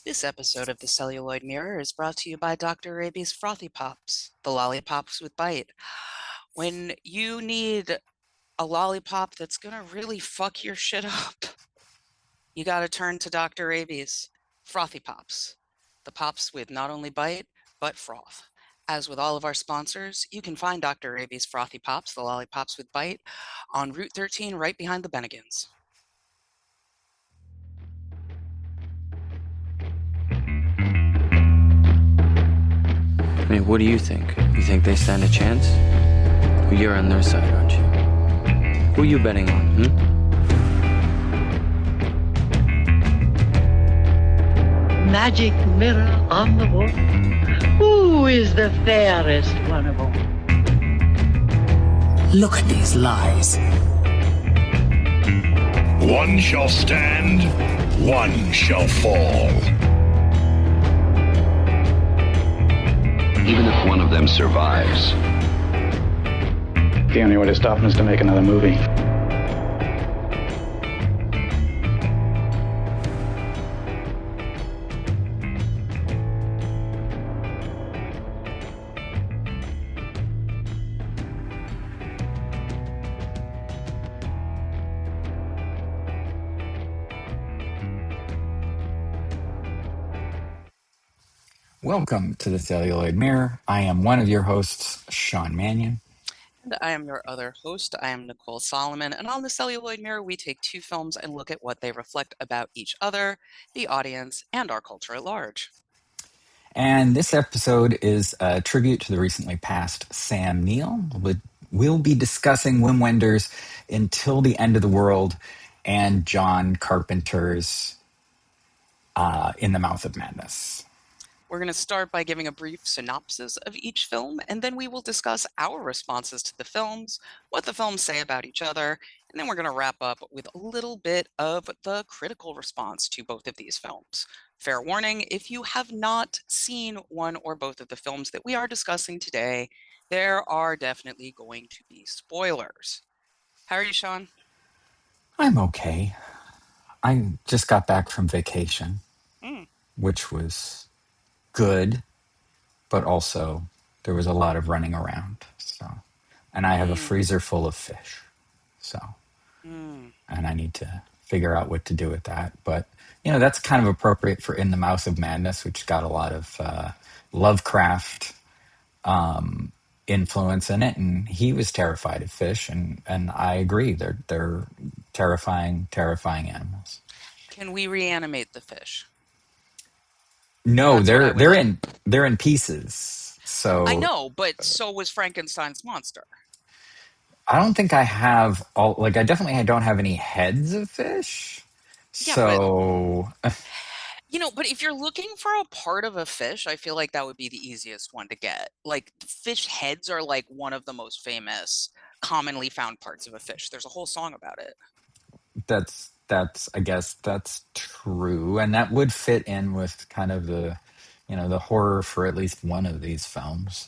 This episode of the Celluloid Mirror is brought to you by Dr. Raby's Frothy Pops, the lollipops with bite. When you need a lollipop that's gonna really fuck your shit up, you gotta turn to Dr. Raby's Frothy Pops, the pops with not only bite, but froth. As with all of our sponsors, you can find Dr. Raby's Frothy Pops, the lollipops with bite, on Route 13 right behind the Bennigans. I mean, what do you think? You think they stand a chance? Well, you're on their side, aren't you? Who are you betting on, Magic mirror on the wall. Who is the fairest one of all? Look at these lies. One shall stand, one shall fall. Even if one of them survives, the only way to stop him is to make another movie. Welcome to the Celluloid Mirror. I am one of your hosts, Sean Mannion. And I am your other host. I am Nicole Solomon. And on the Celluloid Mirror, we take two films and look at what they reflect about each other, the audience, and our culture at large. And this episode is a tribute to the recently passed Sam Neill. We'll be discussing Wim Wenders' Until the End of the World and John Carpenter's In the Mouth of Madness. We're going to start by giving a brief synopsis of each film, and then we will discuss our responses to the films, what the films say about each other, and then we're going to wrap up with a little bit of the critical response to both of these films. Fair warning, if you have not seen one or both of the films that we are discussing today, there are definitely going to be spoilers. How are you, Sean? I'm okay. I just got back from vacation, which was good, but also there was a lot of running around. And I have a freezer full of fish. And I need to figure out what to do with that. But, that's kind of appropriate for In the Mouth of Madness, which got a lot of Lovecraft influence in it. And he was terrified of fish. And I agree. They're terrifying animals. Can we reanimate the fish? No, they're in pieces. So I know, but so was Frankenstein's monster. I don't think I have I definitely don't have any heads of fish. Yeah, so but if you're looking for a part of a fish, I feel like that would be the easiest one to get. Like, fish heads are like one of the most famous, commonly found parts of a fish. There's a whole song about it. I guess that's true, and that would fit in with kind of the the horror for at least one of these films.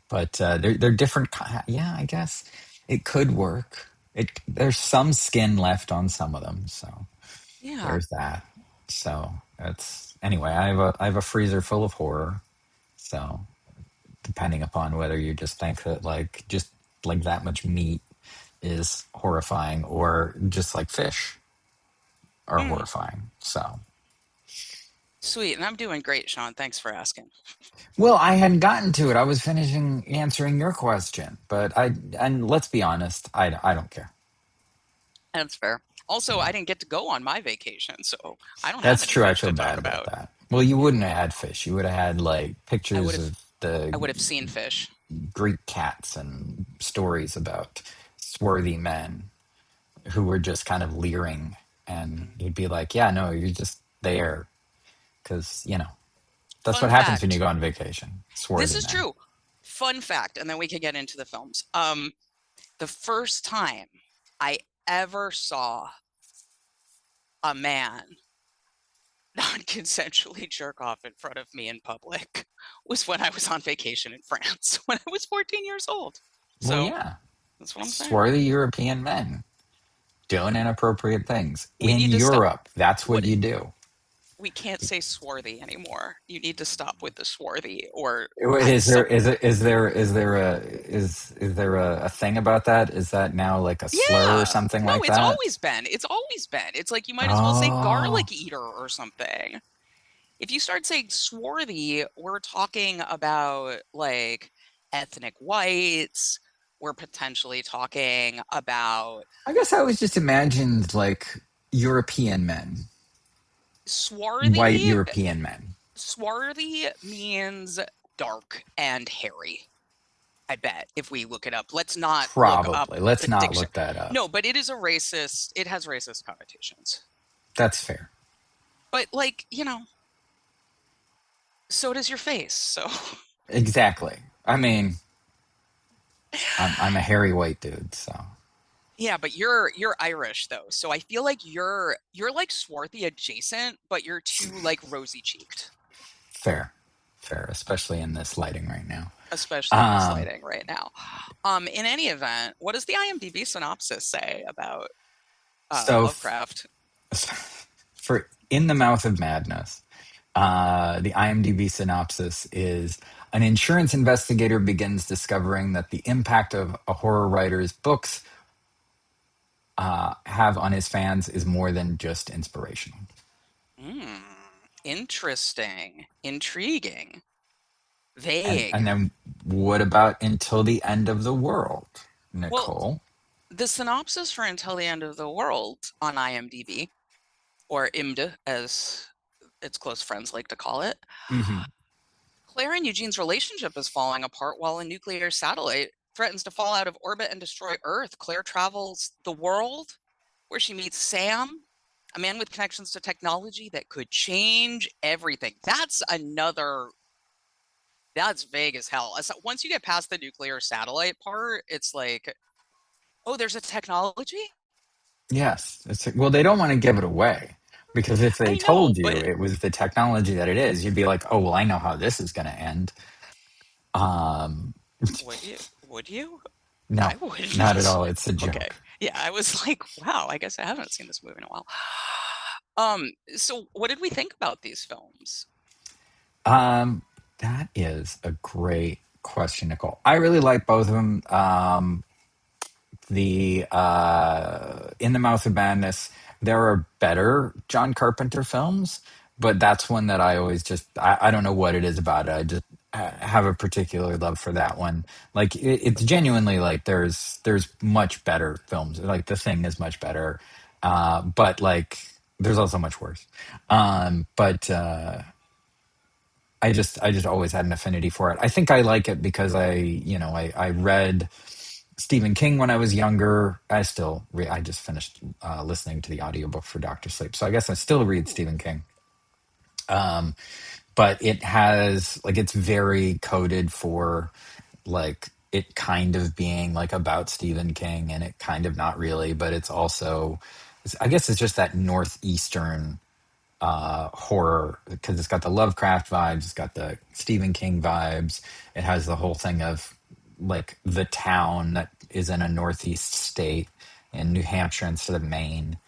But they're different. Yeah, I guess it could work. There's some skin left on some of them, so yeah, there's that. So anyway. I have a freezer full of horror. So depending upon whether you just think that just that much meat is horrifying, or just like fish are horrifying. So sweet. And I'm doing great, Sean. Thanks for asking. Well, I hadn't gotten to it. I was finishing answering your question, and let's be honest, I don't care. That's fair. Also, I didn't get to go on my vacation, so I don't That's have any true. I fish feel to bad talk about that. Well, you wouldn't have had fish. You would have had pictures of the. I would have seen fish. Greek cats and stories about swarthy men who were just kind of leering, and you'd be like, "Yeah, no, you're just there," because that's Fun what happens fact. when you go on vacation. Swarthy This is men. true. Fun fact, and then we can get into the films. The first time I ever saw a man non-consensually jerk off in front of me in public was when I was on vacation in France when I was 14 years old. So Well, yeah, that's what I'm saying. Swarthy European men doing inappropriate things in Europe. That's what you do. we can't say swarthy anymore. You need to stop with the swarthy or Is there some. a thing about that? Is that now like a slur or Yeah. something No, like it's that? always been. It's always been. It's like you might as well say Oh, garlic eater or something. If you start saying swarthy, we're talking about like ethnic whites. We're potentially talking about I guess I always just imagined like European men, white swarthy. European men. Swarthy means dark and hairy. I bet if we look it up. Let's not look up Probably. Let's the not diction. look that up. No, but it is a racist. It has racist connotations. That's fair. But like, so does your face. So Exactly. I mean, I'm a hairy white dude, so yeah, but you're Irish though. So I feel like you're like swarthy adjacent, but you're too like rosy cheeked, fair. Fair, especially in this lighting right now. especially in this Um, lighting right now. In any event, what does the IMDb synopsis say about so Lovecraft? for In the Mouth of Madness, the IMDb synopsis is an insurance investigator begins discovering that the impact of a horror writer's books have on his fans is more than just inspirational. Hmm. Interesting, intriguing, And vague. then what about Until the End of the World, Well, Nicole? the synopsis for Until the End of the World on IMDb, or IMD as its close friends like to call it, Hmm. Claire and Eugene's relationship is falling apart while a nuclear satellite threatens to fall out of orbit and destroy Earth. Claire travels the world where she meets Sam, a man with connections to technology that could change everything. That's vague as hell. So once you get past the nuclear satellite part, it's like, oh, there's a technology? Yes. Well, they don't want to give it away because if they I know, told you but it was the technology that it is, you'd be like, oh, well, I know how this is going to end. Um, would you? Would you? no, I not at wouldn't. all. It's a Okay. joke. Yeah, I was like, wow, I guess I haven't seen this movie in a while. So what did we think about these films? Um, that is a great question, Nicole. I really like both of them. The In the Mouth of Madness, there are better John Carpenter films, but that's one that I always I don't know what it is about it. I just have a particular love for that one. Like it's genuinely like there's much better films. Like The Thing is much better, but like there's also much worse. But I just always had an affinity for it. I think I like it because I read Stephen King when I was younger. I just finished listening to the audiobook for Doctor Sleep. So I guess I still read Ooh. Stephen King. But it has like it's very coded for like it kind of being like about Stephen King and it kind of not really, but it's also I guess it's just that northeastern horror because it's got the Lovecraft vibes, it's got the Stephen King vibes. It has the whole thing of like the town that is in a northeast state in New Hampshire instead of Maine.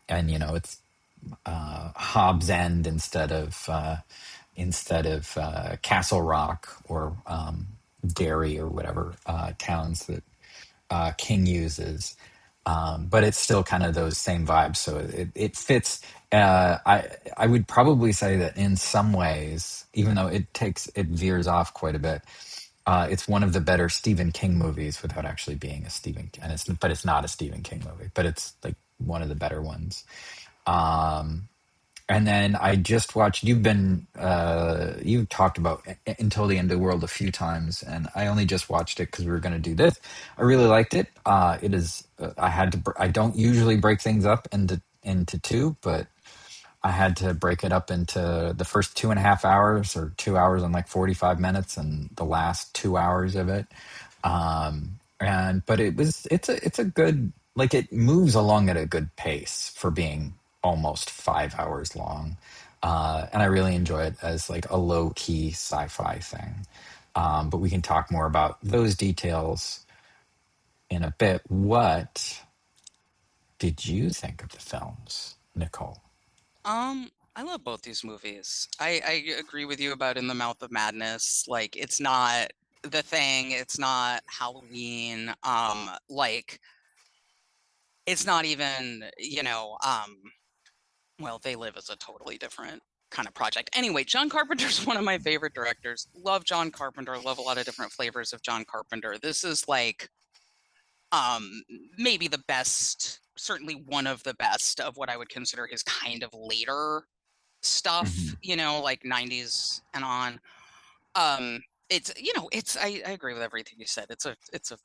And it's Hobbs End instead of Castle Rock or Derry or whatever towns that King uses. But it's still kind of those same vibes, so it fits. I would probably say that in some ways, even though it veers off quite a bit, it's one of the better Stephen King movies without actually being a Stephen, but it's not a Stephen King movie, but it's like one of the better ones. And then I just watched. You've talked about Until the End of the World a few times, and I only just watched it because we were going to do this. I really liked it. It is. I had to. I don't usually break things up into two, but I had to break it up into the first 2.5 hours or 2 hours and like 45 minutes, and the last 2 hours of it. And but it's a good like it moves along at a good pace for being almost 5 hours long, and I really enjoy it as like a low key sci-fi thing. But we can talk more about those details in a bit. What did you think of the films, Nicole? I love both these movies. I agree with you about In the Mouth of Madness. Like, it's not The Thing, it's not Halloween. Like, it's not even, well, They Live is a totally different kind of project. Anyway, John Carpenter's one of my favorite directors. Love John Carpenter, love a lot of different flavors of John Carpenter. This is like um maybe the best, certainly one of the best of what I would consider his kind of later stuff, Hmm. like 90s and on. Um I agree with everything you said. It's a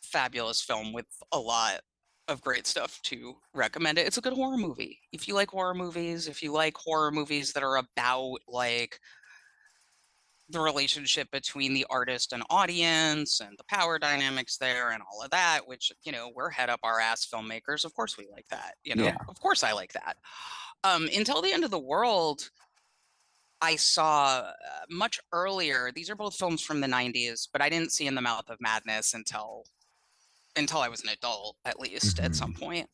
fabulous film with a lot of great stuff to recommend it. It's a good horror movie. If you like horror movies, if you like horror movies that are about like the relationship between the artist and audience and the power dynamics there and all of that, which, we're head up our ass filmmakers. Of course we like that, Yeah. Of course I like that. Until the End of the World, I saw much earlier. These are both films from the 90s, but I didn't see In the Mouth of Madness until I was an adult, at least at some Hmm. point.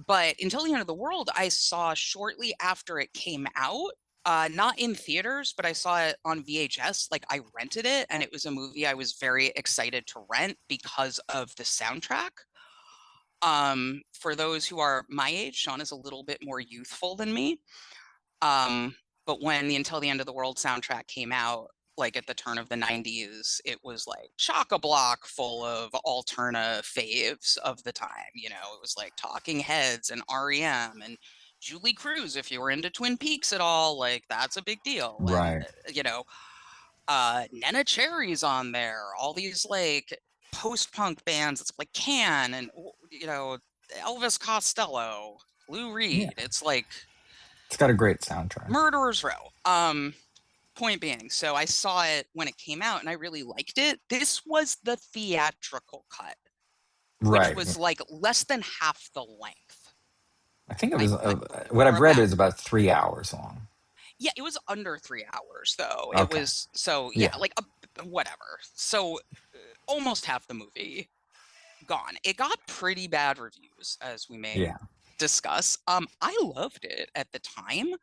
But Until the End of the World, I saw shortly after it came out. Not in theaters, but I saw it on VHS. Like, I rented it, and it was a movie I was very excited to rent because of the soundtrack. For those who are my age, Sean is a little bit more youthful than me. Um, but when the Until the End of the World soundtrack came out, like at the turn of the 90s, it was like chock-a-block full of alterna faves of the time. It was like Talking Heads and REM and Julie Cruz. If you were into Twin Peaks at all, like that's a big deal. And Right. Nena Cherry's on there. All these like post-punk bands. It's like Can and Elvis Costello, Lou Yeah. Reed. It's like It's got a great soundtrack. Murderer's Row. Point being, so I saw it when it came out and I really liked it. This was the theatrical cut, which Right. was like less than half the length. I think it I, was, I what or I've read about. is about 3 hours long. Yeah, it was under 3 hours though. It Okay. was so yeah, Yeah. like whatever. So almost half the movie gone. It got pretty bad reviews, as we may Yeah. discuss. I loved it at the time.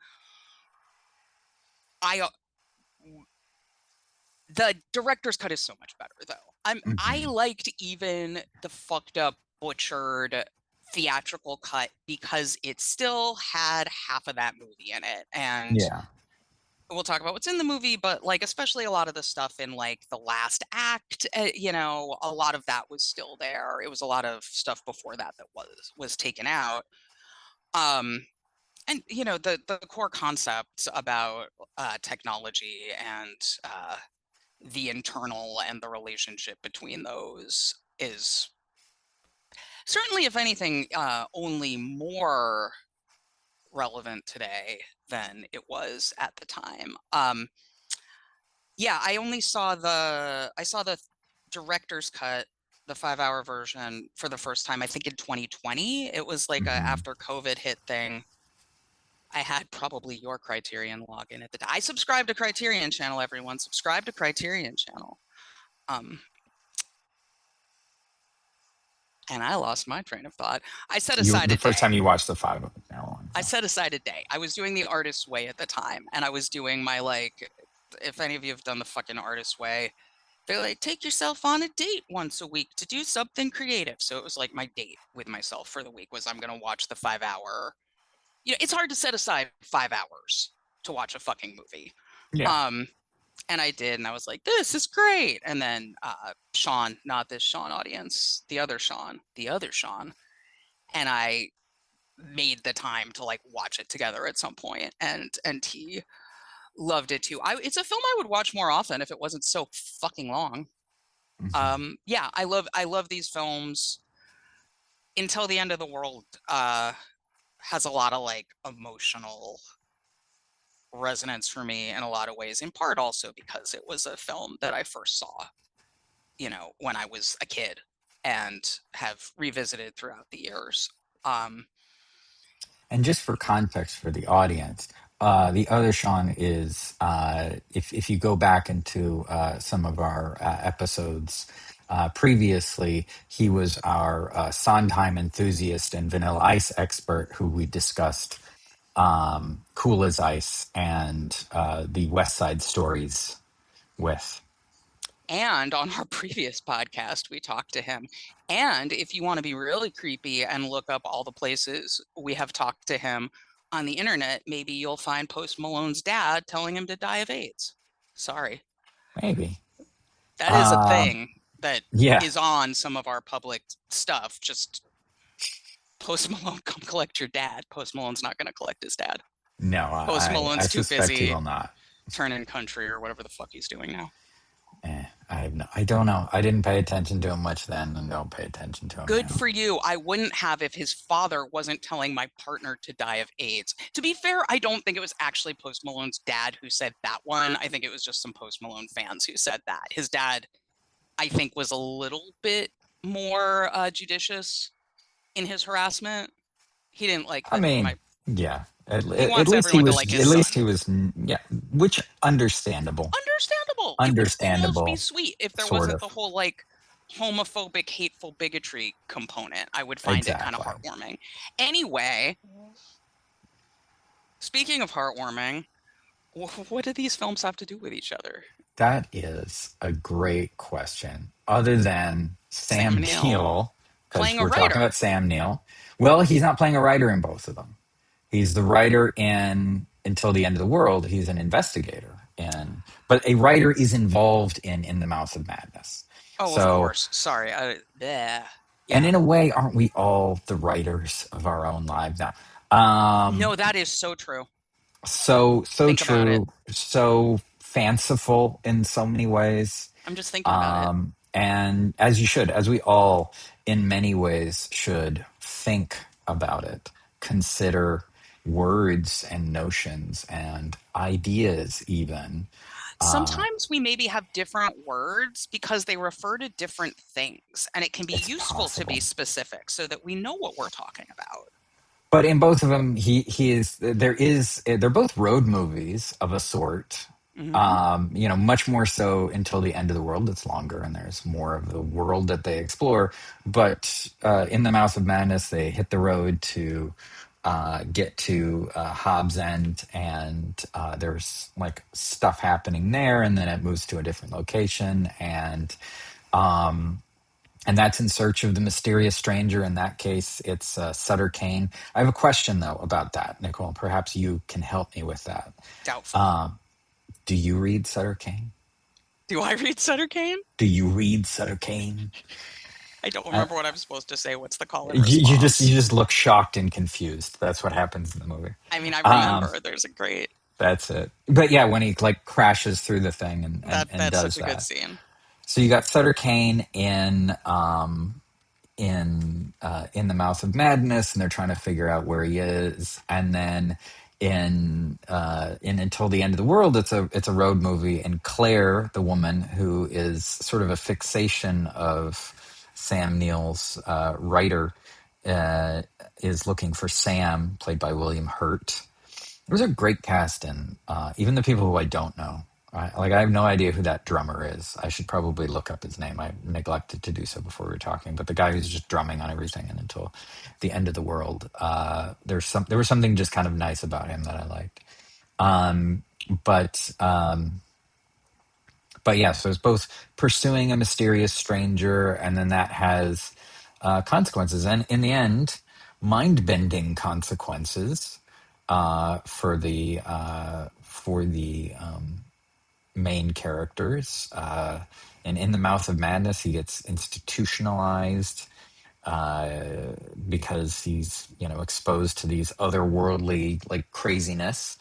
I The director's cut is so much better though. I Hmm. liked even the fucked up, butchered theatrical cut because it still had half of that movie in it. And Yeah. we'll talk about what's in the movie, but like especially a lot of the stuff in like the last act, a lot of that was still there. It was a lot of stuff before that that was taken out. Um and the core concepts about technology and the internal and the relationship between those is certainly, if anything, only more relevant today than it was at the time. Yeah, I saw the director's cut, the 5 hour version for the first time, I think in 2020. It was like a Hmm. after COVID hit thing. I had probably your Criterion login at the time. I subscribe to Criterion Channel, everyone. Subscribe to Criterion Channel. Um, and I lost my train of thought. I set aside The a first day. time you watched the 5 hour one. I set aside a day. I was doing the artist's way at the time, and I was doing my like. If any of you have done the fucking artist's way, they're like, take yourself on a date once a week to do something creative. So it was like my date with myself for the week was I'm gonna watch the 5 hour. It's hard to set aside 5 hours to watch a fucking movie. Yeah. Um, and I did, and I was like, this is great. And then Sean, not this Sean audience, the other Sean, and I made the time to like watch it together at some point, and he loved it too. It's a film I would watch more often if it wasn't so fucking long. Hmm. Yeah, I love these films. Until the End of the World has a lot of like emotional resonance for me in a lot of ways, in part also because it was a film that I first saw, when I was a kid and have revisited throughout the years. And just for context for the audience, the other Sean is, if you go back into some of our episodes previously, he was our Sondheim enthusiast and Vanilla Ice expert who we discussed Cool as Ice and the West Side Stories with. And on our previous podcast, we talked to him. And if you want to be really creepy and look up all the places we have talked to him on the internet, maybe you'll find Post Malone's dad telling him to die of AIDS. Sorry. Maybe. That is a thing that Yeah. is on some of our public stuff. Just Post Malone, come collect your dad. Post Malone's not going to collect his dad. No, Post I Malone's too suspect he busy will not. turning country or whatever the fuck he's doing now. I don't know. I didn't pay attention to him much then and don't pay attention to him Good now. for you. I wouldn't have if his father wasn't telling my partner to die of AIDS. To be fair, I don't think it was actually Post Malone's dad who said that one. I think it was just some Post Malone fans who said that. His dad, I think, was a little bit more judicious in his harassment. He didn't like I that. mean, yeah. At He wants least he everyone to was. like At his least he son. was. Yeah, which understandable. Understandable. It would almost be Understandable. sweet if there Sort wasn't of. the whole like homophobic, hateful bigotry component. I would find it kind of Exactly. heartwarming. Anyway, speaking of heartwarming, what do these films have to do with each other? That is a great question. Other than Sam Sam Neill Neill, because playing a we're talking writer. about Sam Neill. Well, he's not playing a writer in both of them. He's the writer in Until the End of the World. He's an investigator but a writer is involved in the Mouth of Madness. Oh, of So, course. Sorry. and Yeah. in a way, aren't we all the writers of our own lives now? No, that is so true. So Think about it. true, so fanciful in so many ways. I'm just thinking about it. And as you should, as we all in many ways should think about it, consider words and notions and ideas even. Sometimes we maybe have different words because they refer to different things, and it can be It's useful to possible. be specific so that we know what we're talking about. But in both of them, they're both road movies of a sort. Much more so Until the End of the World. It's longer and there's more of the world that they explore. But in the Mouth of Madness, they hit the road to get to Hobbs End, and there's like stuff happening there, and then it moves to a different location, and that's in search of the mysterious stranger. In that case, it's Sutter Kane. I have a question, though, about that, Nicole. Perhaps you can help me with that. Doubtful. Do you read Sutter Kane? Do I read Sutter Kane? Do you read Sutter Kane? I don't remember what I'm supposed to say. What's the call and You response? just look shocked and confused. That's what happens in the movie. I mean, I remember. There's a great. That's it. But yeah, when he like crashes through the thing and That's does such a good that. scene. So you got Sutter Kane in the Mouth of Madness, and they're trying to figure out where he is. And then in Until the End of the World, it's a road movie, and Claire, the woman who is sort of a fixation of Sam Neill's writer, is looking for Sam, played by William Hurt. There was a great cast in even the people who I don't know. I have no idea who that drummer is. I should probably look up his name. I neglected to do so before we were talking. But the guy who's just drumming on everything and Until the End of the World, there was something just kind of nice about him that I liked. But yeah, so it's both pursuing a mysterious stranger, and then that has consequences, and in the end, mind-bending consequences for the main characters. And in the Mouth of Madness, he gets institutionalized because he's exposed to these otherworldly like craziness.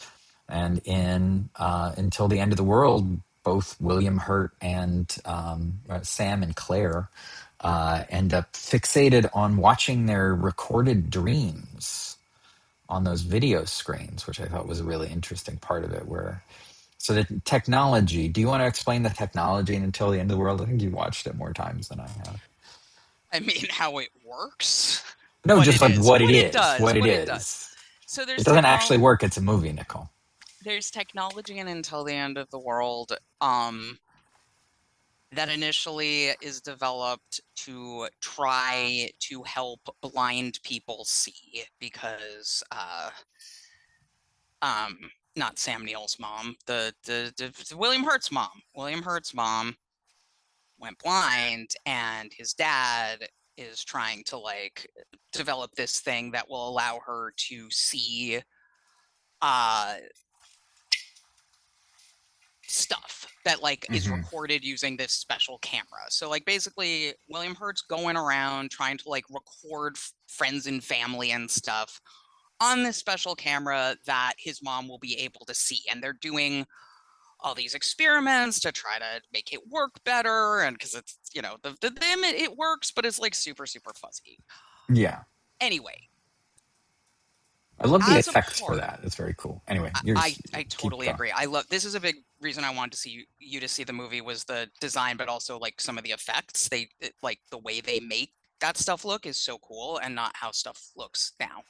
And in Until the End of the World, both William Hurt and Sam and Claire end up fixated on watching their recorded dreams on those video screens, which I thought was a really interesting part of it. So the technology, do you want to explain the technology in Until the End of the World? I think you watched it more times than I have. I mean, how it works. No, What just it like is. what it What it is. does. What it What it does. is. So It doesn't actually work. It's a movie, Nicole. There's technology in Until the End of the World that initially is developed to try to help blind people see, because not Sam Neill's mom, the William Hurt's mom. William Hurt's mom went blind, and his dad is trying to like develop this thing that will allow her to see stuff that like is recorded using this special camera. So like basically William Hurt's going around trying to like record friends and family and stuff on this special camera that his mom will be able to see, and they're doing all these experiments to try to make it work better, and because it's, you know, the it works, but it's like super fuzzy. Yeah. Anyway, I love the as a effects for part, that. It's very cool. Anyway, I totally agree. I love, this is a big reason I wanted to see you to see the movie was the design, but also like some of the effects. Like the way they make that stuff look is so cool, and not how stuff looks now.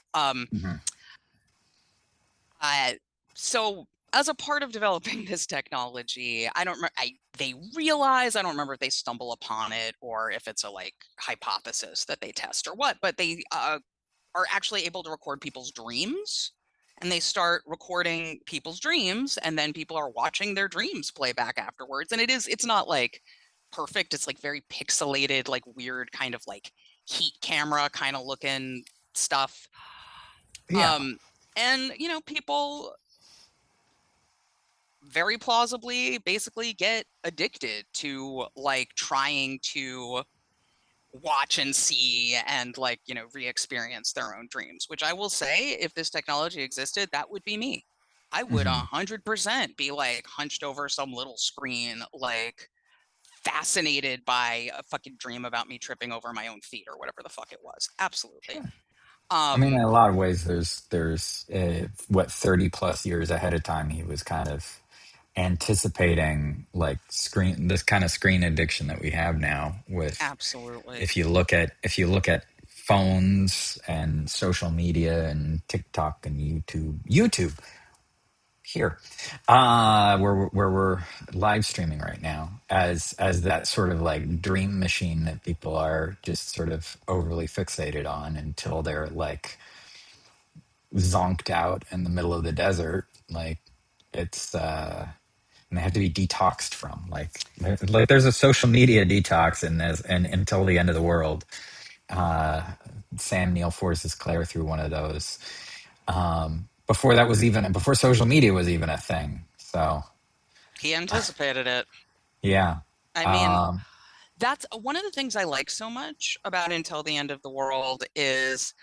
So as a part of developing this technology, I don't remember, they realize, I don't remember if they stumble upon it or if it's a like hypothesis that they test or what, but they are actually able to record people's dreams, and they start recording people's dreams, and then people are watching their dreams play back afterwards. And it's not like perfect. It's like very pixelated, like weird kind of like heat camera kind of looking stuff. Yeah. And you know, people very plausibly basically get addicted to like trying to watch and see and like, you know, re-experience their own dreams, which I will say, if this technology existed, that would be me. I would 100% be like hunched over some little screen, like fascinated by a fucking dream about me tripping over my own feet or whatever the fuck it was. Absolutely. I mean, in a lot of ways, there's what 30 plus years ahead of time, he was kind of anticipating like this kind of screen addiction that we have now. With absolutely, if you look at phones and social media and TikTok and YouTube here, where we're live streaming right now as that sort of like dream machine that people are just sort of overly fixated on until they're like zonked out in the middle of the desert. Like it's and they have to be detoxed from like there's a social media detox in this, and until the end of the world. Sam Neill forces Claire through one of those before social media was even a thing. So he anticipated it. yeah. I mean, that's one of the things I like so much about Until the End of the World is,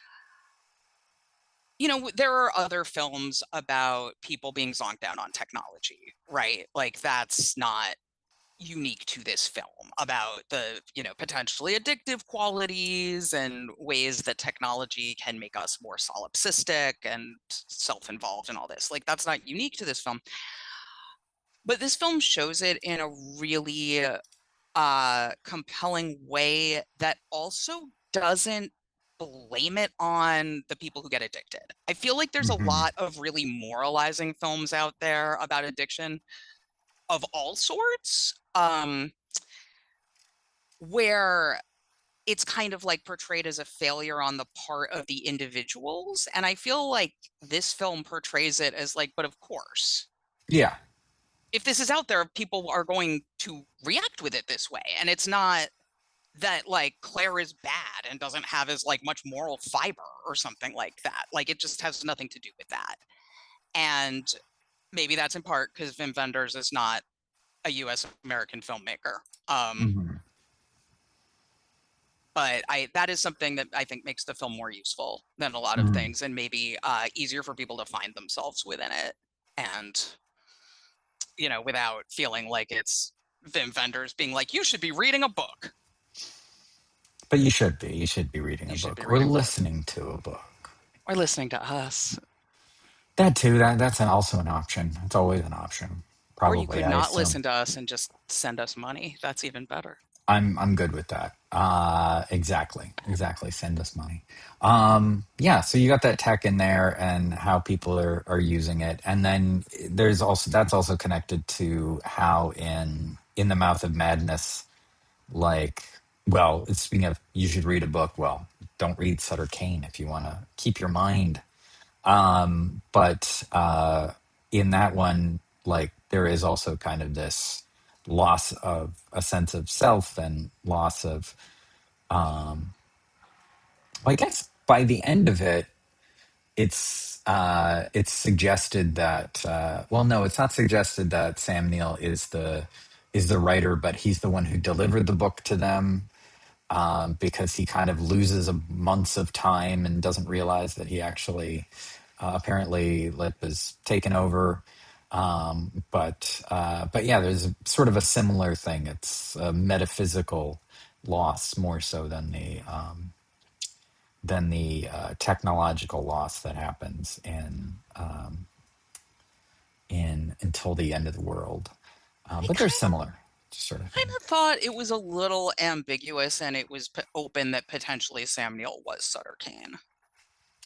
you know, there are other films about people being zonked out on technology, right? Like that's not unique to this film, about the, you know, potentially addictive qualities and ways that technology can make us more solipsistic and self-involved and all this. Like that's not unique to this film. But this film shows it in a really compelling way that also doesn't blame it on the people who get addicted. I feel like there's a lot of really moralizing films out there about addiction of all sorts, where it's kind of like portrayed as a failure on the part of the individuals. And I feel like this film portrays it as like, but of course. Yeah. If this is out there, people are going to react with it this way. And it's not that like Claire is bad and doesn't have as like much moral fiber or something like that. Like it just has nothing to do with that. And maybe that's in part because Wim Wenders is not a US American filmmaker. But that is something that I think makes the film more useful than a lot of things, and maybe easier for people to find themselves within it. And, you know, without feeling like it's Wim Wenders being like, you should be reading a book. But you should be reading a book or listening to a book. Or listening to us. That too, that's also an option. It's always an option. Probably. Or you could not listen to us and just send us money. That's even better. I'm good with that. Exactly. Send us money. Yeah. So you got that tech in there and how people are using it, and then that's also connected to how in the Mouth of Madness, like, well, speaking of, you should read a book. Well, don't read Sutter Kane if you want to keep your mind But in that one, like there is also kind of this loss of a sense of self and loss of, well, I guess by the end of it, it's suggested that well, no, it's not suggested that Sam Neill is the writer, but he's the one who delivered the book to them, because he kind of loses months of time and doesn't realize that he actually apparently like was taken over. But yeah, there's sort of a similar thing. It's a metaphysical loss more so than the technological loss that happens in Until the End of the World. I But they're kind similar sort of kind thing. of thought it was a little ambiguous, and it was open that potentially Sam Neill was Sutter Kane.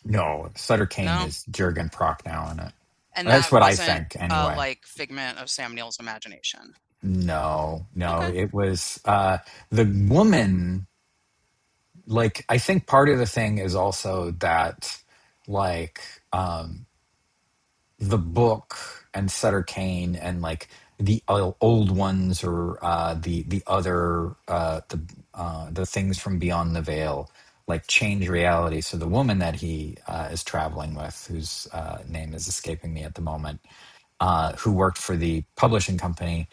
No, Sutter Kane No, is Jurgen Prochnow in it. and That's that what I wasn't think, anyway. like figment of Sam Neill's imagination. No, no, Okay, it was the woman. Like, I think part of the thing is also that, like, the book and Sutter Kane and like the old ones, or the other the things from beyond the veil, like change reality. So the woman that he is traveling with, whose name is escaping me at the moment, who worked for the publishing company,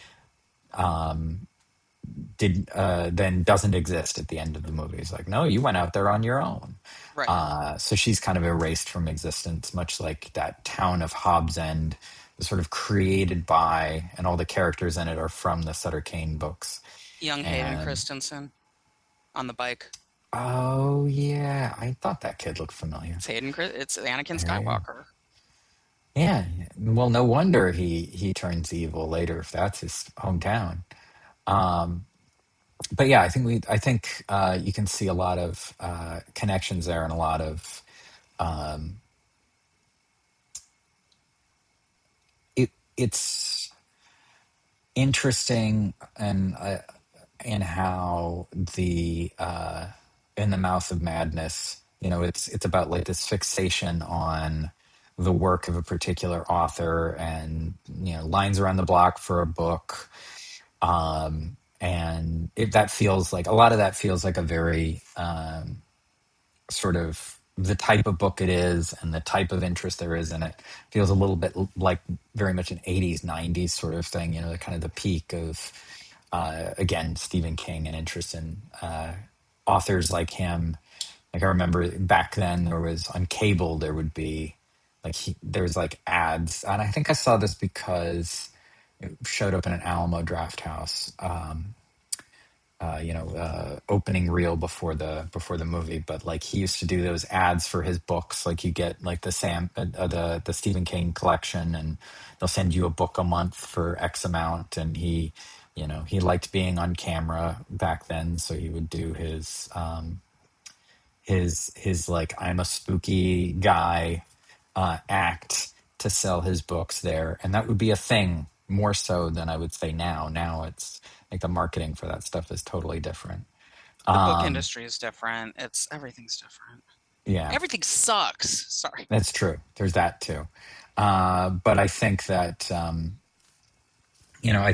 did then doesn't exist at the end of the movie. It's like, no, you went out there on your own. right. So she's kind of erased from existence, much like that town of Hobbs End, sort of created by, and all the characters in it are from the Sutter Kane books. Young Hayden And Christensen on the bike. oh yeah, I thought that kid looked familiar. It's Anakin There you go. Skywalker. Yeah, well, no wonder he turns evil later if that's his hometown. But yeah, I think you can see a lot of connections there, and a lot of it's interesting, and in how the in the Mouth of Madness, it's about like this fixation on the work of a particular author, and lines around the block for a book. And that feels like, a lot of that feels like a very sort of, the type of book it is and the type of interest there is in it feels a little bit like very much an 80s 90s sort of thing, the kind of the peak of again, Stephen King, and interest in authors like him. Like, I remember back then, there was on cable, there would be like there was like ads, and I think I saw this because it showed up in an Alamo Draft House, opening reel before the movie. But like, he used to do those ads for his books. Like, you get like the Stephen King collection, and they'll send you a book a month for X amount. And he liked being on camera back then, so he would do his like, I'm a spooky guy act to sell his books there, and that would be a thing more so than I would say now. Now it's like the marketing for that stuff is totally different. The book Um, industry is different. Everything's different. yeah, Everything sucks. Sorry. that's true. There's that too. But I think that I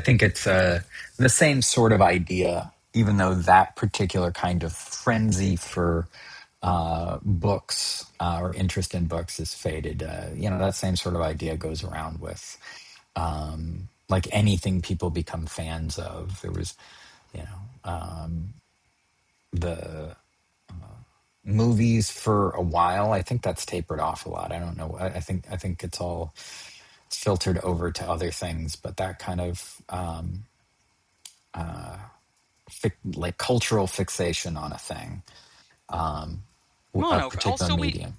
think it's the same sort of idea, even though that particular kind of frenzy for books or interest in books is faded. That same sort of idea goes around with like anything people become fans of. There was, you know, the movies for a while. I think that's tapered off a lot. I don't know. I think it's filtered over to other things, but that kind of like cultural fixation on a thing, a particular Also, medium.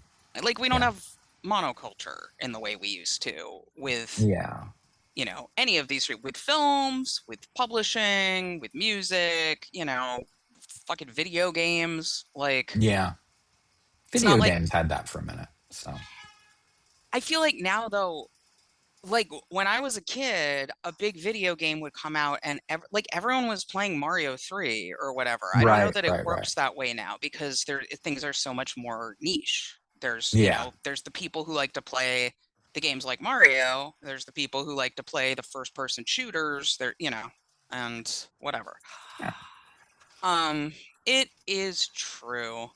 we don't Yeah. have monoculture in the way we used to with Yeah. any of these, with films, with publishing, with music, fucking video games. Like, Yeah. it's not Video like, games had that for a minute. So, I feel like now though, like when I was a kid, a big video game would come out, and everyone was playing Mario 3 or whatever. I don't know right, that it right, right. works that way now because things are so much more niche. There's, Yeah. there's the people who like to play the games like Mario. There's the people who like to play the first person shooters. There, and whatever. Yeah. It is true.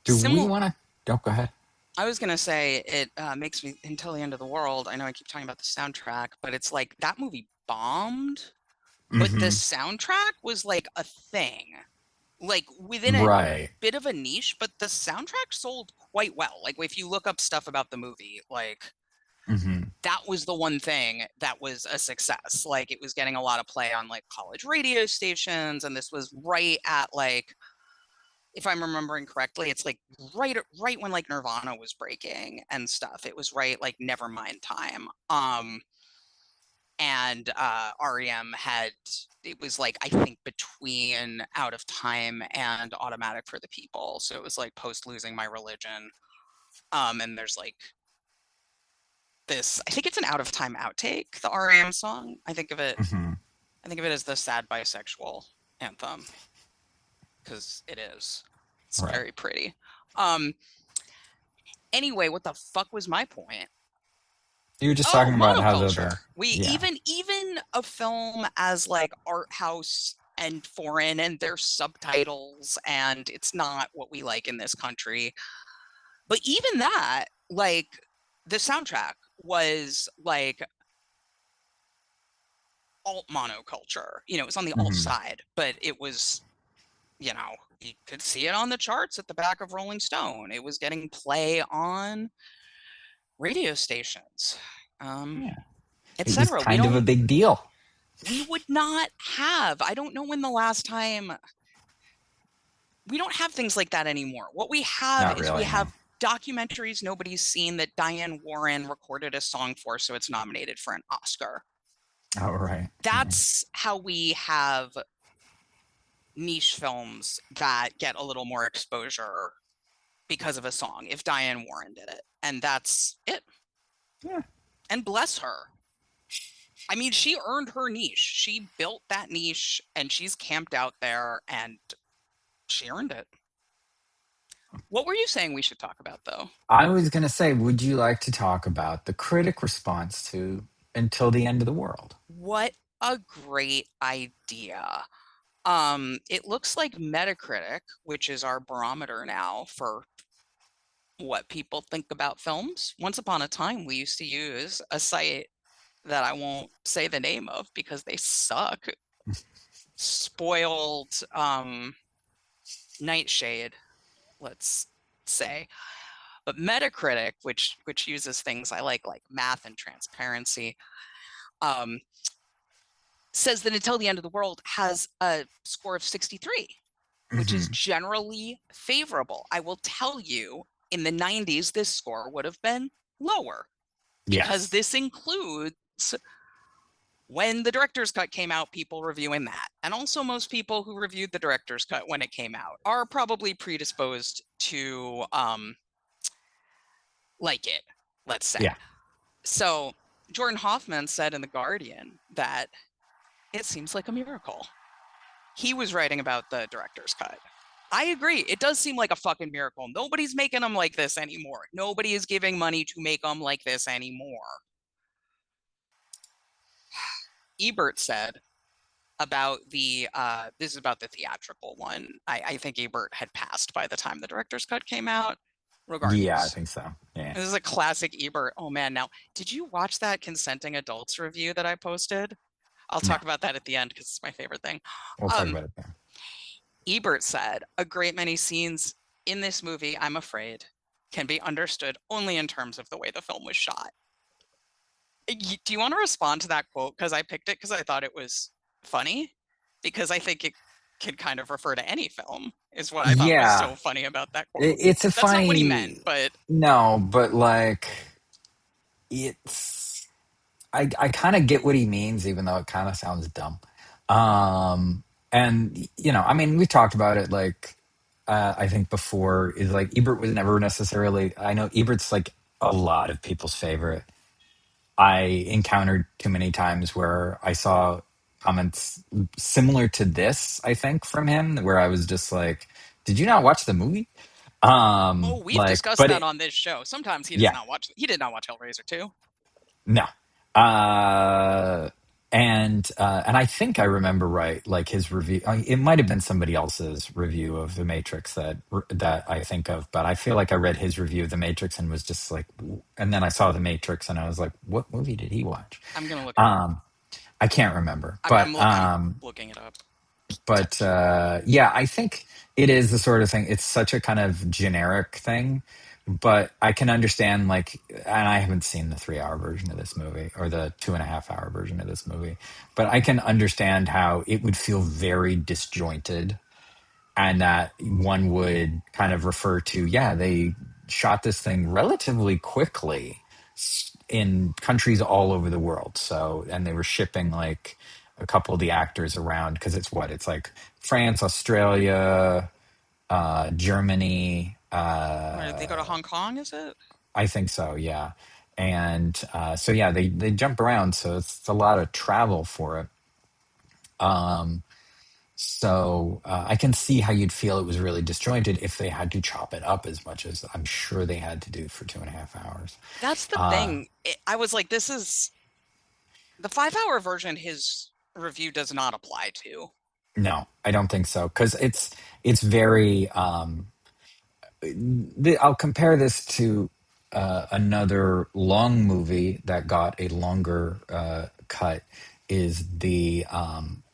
Do we Similar. want to? Oh, go ahead. I was gonna say it makes me Until the End of the World. I know I keep talking about the soundtrack, but it's like that movie bombed, but the Hmm. soundtrack was like a thing, like within a Right. bit of a niche, but the soundtrack sold quite well. Like if you look up stuff about the movie, like Hmm. that was the one thing that was a success. Like it was getting a lot of play on like college radio stations, and this was right at like, if I'm remembering correctly, it's like right when like Nirvana was breaking and stuff. It was right like Nevermind time. And REM had, it was like I think between Out of Time and Automatic for the People. So it was like post Losing My Religion. And there's like this, I think it's an Out of Time outtake, the REM song. I think of it Hmm. as the sad bisexual anthem, because it is. It's Right. very pretty. Anyway, what the fuck was my point? You were just Oh, talking about how monoculture. We yeah. even a film as like art house and foreign and their subtitles, and it's not what we like in this country. But even that, like the soundtrack was like alt monoculture. It was on the alt Mhm. side, but it was, you could see it on the charts at the back of Rolling Stone. It was getting play on radio stations, Yeah. It was etc. kind of a big deal. We would not have, I don't know when the last time, we don't have things like that anymore. What we have Not is really, we no. have documentaries nobody's seen that Diane Warren recorded a song for, so it's nominated for an Oscar. Oh, right. That's how we have niche films that get a little more exposure because of a song, if Diane Warren did it. And that's it. Yeah. And bless her. I mean, she earned her niche. She built that niche, and she's camped out there, and she earned it. What were you saying we should talk about, though? I was going to say, would you like to talk about the critic response to Until the End of the World? What a great idea. It looks like Metacritic, which is our barometer now for what people think about films. Once upon a time, we used to use a site that I won't say the name of because they suck. Spoiled Nightshade, let's say. But Metacritic, which uses things I like math and transparency, says that Until the End of the World has a score of 63, which is generally favorable. I will tell you, in the 90s, this score would have been lower, because this includes when the director's cut came out, people reviewing that. And also most people who reviewed the director's cut when it came out are probably predisposed to like it, let's say. Yeah. So Jordan Hoffman said in The Guardian that it seems like a miracle. He was writing about the director's cut. I agree. It does seem like a fucking miracle. Nobody's making them like this anymore. Nobody is giving money to make them like this anymore. Ebert said about the, this is about the theatrical one. I think Ebert had passed by the time the director's cut came out. Regardless. Yeah, I think so. Yeah. This is a classic Ebert. Oh man, now, did you watch that Consenting Adults review that I posted? I'll talk about that at the end because it's my favorite thing. We'll talk about it there. Ebert said, a great many scenes in this movie, I'm afraid, can be understood only in terms of the way the film was shot. Do you want to respond to that quote? Because I picked it because I thought it was funny, because I think it could kind of refer to any film, is what I thought was so funny about that quote. It's a That's funny... not what he meant, but... No, but like, it's... I kind of get what he means, even though it kind of sounds dumb. And, I mean, we talked about it, like, I think before, is like, Ebert was never necessarily... I know Ebert's like a lot of people's favorite. I encountered too many times where I saw comments similar to this, I think, from him, where I was just like, did you not watch the movie? Oh, we've Like, discussed but that it, on this show. Sometimes he does yeah, not watch. He did not watch Hellraiser 2. no. Uh, and I think I remember right, like his review. It might have been somebody else's review of The Matrix that I think of, but I feel like I read his review of The Matrix and was just like, and then I saw The Matrix and I was like, what movie did he watch? I'm gonna look it up. I can't remember, I'm looking it up. Text. yeah, I think it is the sort of thing. It's such a kind of generic thing, but I can understand, like, and I haven't seen the 3 hour version of this movie or the 2.5 hour version of this movie, but I can understand how it would feel very disjointed, and that one would kind of refer to, yeah, they shot this thing relatively quickly in countries all over the world. So, and they were shipping like a couple of the actors around because it's like France, Australia, Germany. Where did they go to Hong Kong? Is it? I think so, yeah. And so, yeah, they jump around. So it's a lot of travel for it. So I can see how you'd feel it was really disjointed if they had to chop it up as much as I'm sure they had to do for 2.5 hours. That's the thing. I was like, this is the 5 hour version. His review does not apply to. No, I don't think so because it's very. I'll compare this to another long movie that got a longer cut. Is the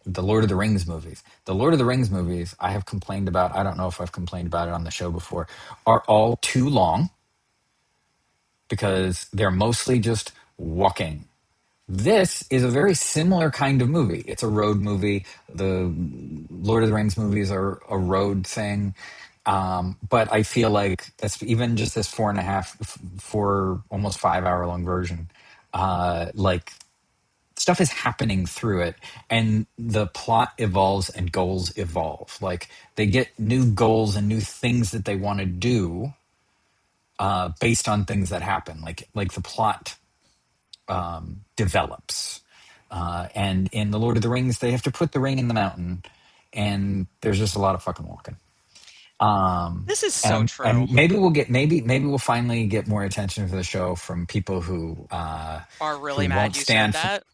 Lord of the Rings movies? The Lord of the Rings movies I have complained about. I don't know if I've complained about it on the show before. Are all too long because they're mostly just walking. This is a very similar kind of movie. It's a road movie. The Lord of the Rings movies are a road thing. But I feel like that's even just this almost 5 hour long version. Like stuff is happening through it, and the plot evolves and goals evolve. Like they get new goals and new things that they want to do based on things that happen. Like the plot develops. And in The Lord of the Rings, they have to put the ring in the mountain, and there's just a lot of fucking walking. This is so true. And maybe we'll finally get more attention to the show from people who Are really mad won't you said stand for. that.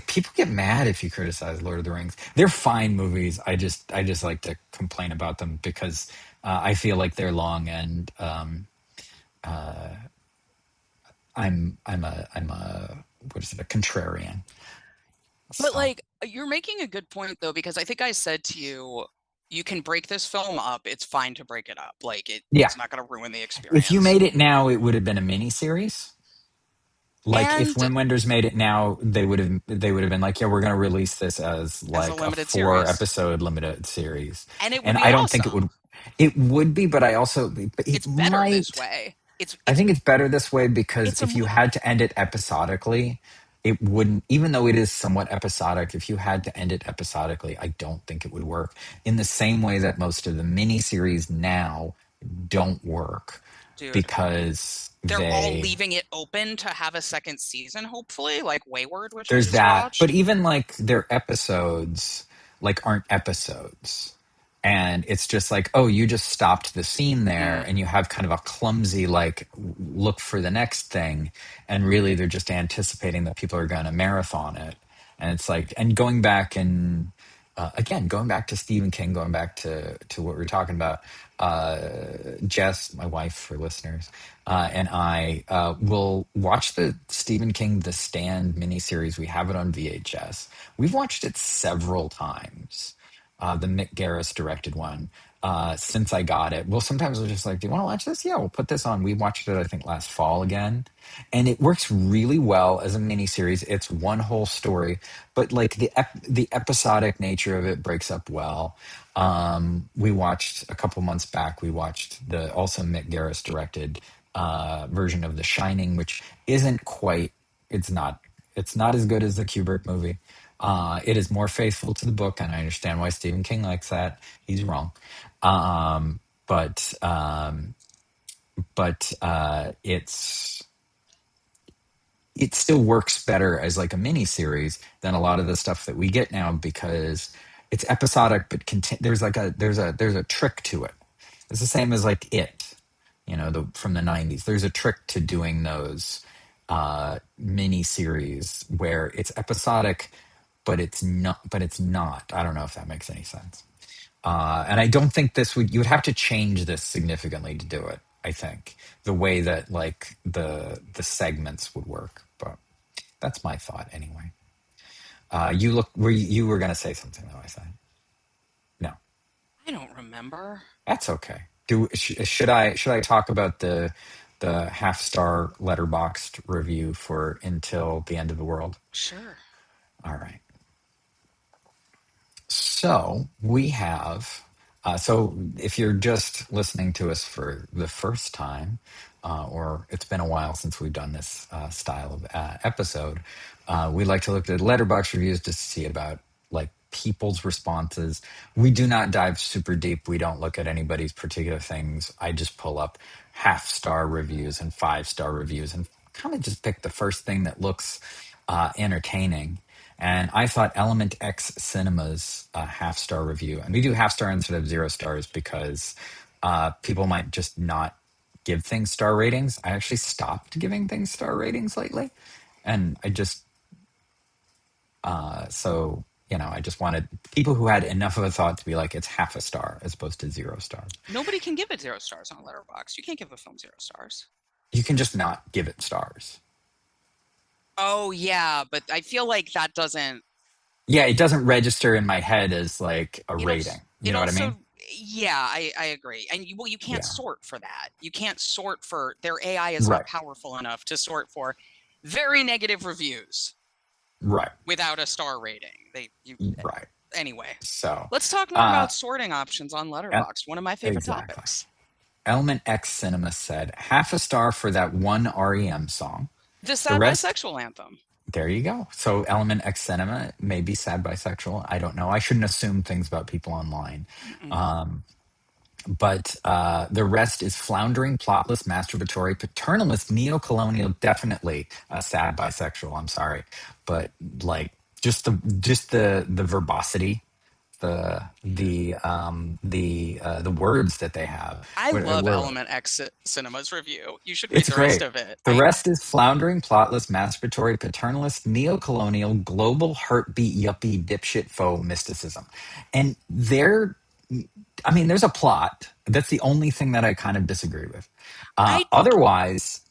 People get mad if you criticize Lord of the Rings. They're fine movies. I just like to complain about them because I feel like they're long, and I'm a what is it, a contrarian. But So like, you're making a good point though, because I think I said to you, you can break this film up. It's fine to break it up. Like yeah, it's not going to ruin the if you experience. made it now, it would have been a mini series. Like if And Wim Wenders made it now, they would have been like, yeah, we're going to release this as as a like a limited four series, episode limited series. and it would And be I don't think awesome. it would be, but I also, but it It's better this might. way. I think it's better this way because It's a if you had to end it episodically, it wouldn't, even though it is somewhat episodic, if you had to end it episodically, I don't think it would work in the same way that most of the miniseries now don't work dude. because They're all leaving it open to have a second season, hopefully, like Wayward, which I there's just that. But watched. even like their episodes like aren't episodes. And it's just like, oh, you just stopped the scene there Mm, and you have kind of a clumsy like look for the next thing, and really they're just anticipating that people are going to marathon it. And it's like, and going back and again, going back to Stephen King, going back to what we were talking about, Jess, my wife for listeners, and I will watch the Stephen King The Stand miniseries. We have it on VHS. We've watched it several times. The Mick Garris directed one. Since I got it, well, sometimes we're just like, "Do you want to watch this?" Yeah, we'll put this on. We watched it, I think, last fall again, and it works really well as a miniseries. It's one whole story, but like the episodic nature of it breaks up well. We watched a couple months back. We watched the also Mick Garris directed version of The Shining, which isn't quite. It's not. It's not as good as the Kubrick movie. It is more faithful to the book, and I understand why Stephen King likes that. He's wrong, um, but it still works better as like a mini series than a lot of the stuff that we get now because it's episodic, but there's a trick to it. It's the same as like it. from the 90s. There's a trick to doing those mini series where it's episodic, but it's not. I don't know if that makes any sense. And I don't think you would have to change this significantly to do it. I think the way that like the segments would work, but that's my thought anyway. You were going to say something though? I said no. I don't remember. That's okay. Should I talk about the half-star Letterboxd review for Until the End of the World? Sure. All right. So we have. So if you're just listening to us for the first time, or it's been a while since we've done this style of episode, we like to look at Letterboxd reviews just to see about like people's responses. We do not dive super deep. We don't look at anybody's particular things. I just pull up half-star reviews and 5-star reviews and kind of just pick the first thing that looks entertaining. And I thought Element X Cinema's half-star review, and we do half-star instead of 0 stars because people might just not give things star ratings. I actually stopped giving things star ratings lately. And I just, I just wanted people who had enough of a thought to be like, it's half a star as opposed to 0 stars. Nobody can give it 0 stars on Letterboxd. You can't give a film 0 stars. You can just not give it stars. Oh, yeah, but I feel like that doesn't... Yeah, it doesn't register in my head as like a rating. You know what I mean? Yeah, I agree. And you can't sort for that. You can't sort for... Their AI is Right. not powerful enough to sort for very negative reviews. Right. Without a star rating. Right. Anyway. So let's talk more about sorting options on Letterboxd. One of my favorite topics. Element X Cinema said half a star for that one REM song. The sad bisexual anthem. There you go. So Element X Cinema may be sad bisexual. I don't know. I shouldn't assume things about people online. But the rest is floundering, plotless, masturbatory, paternalist, neo-colonial, definitely sad bisexual. I'm sorry. But like just the verbosity, the words that they have. I love Element X Cinema's review. You should read It's the great. rest of it. The rest is floundering, plotless, masturbatory, paternalist, neo-colonial, global heartbeat, yuppie, dipshit, faux mysticism. And there's a plot. That's the only thing that I kind of disagree with. Otherwise,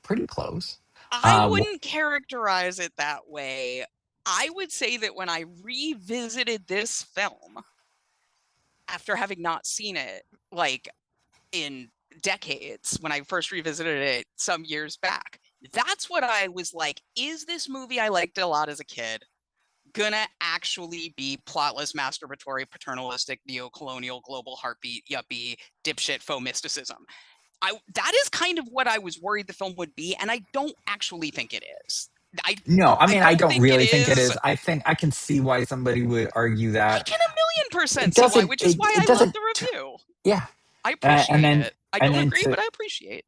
pretty close. I wouldn't characterize it that way. I would say that when I revisited this film, after having not seen it, like, in decades, when I first revisited it some years back, that's what I was like, is this movie I liked a lot as a kid gonna actually be plotless, masturbatory, paternalistic, neo-colonial, global heartbeat, yuppie, dipshit, faux mysticism? That is kind of what I was worried the film would be, and I don't actually think it is. I don't really think it is. I think I can see why somebody would argue that. I can 1,000,000% see why, which is why I love the review. Yeah. I appreciate it. I don't agree, but I appreciate.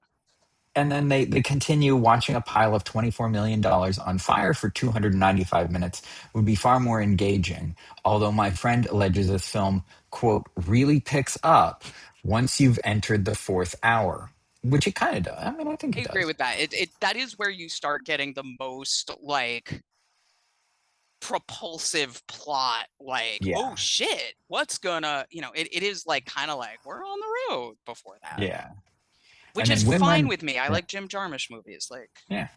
And then they continue watching a pile of $24 million on fire for 295 minutes would be far more engaging. Although my friend alleges this film, quote, really picks up once you've entered the 4th hour, which it kind of does. I mean, I think it does. I agree with that. That is where you start getting the most, like, propulsive plot, like, oh shit, what's gonna, it is like kind of like we're on the road before that. Yeah. Which is fine with me. I like Jim Jarmusch movies. Like, yeah.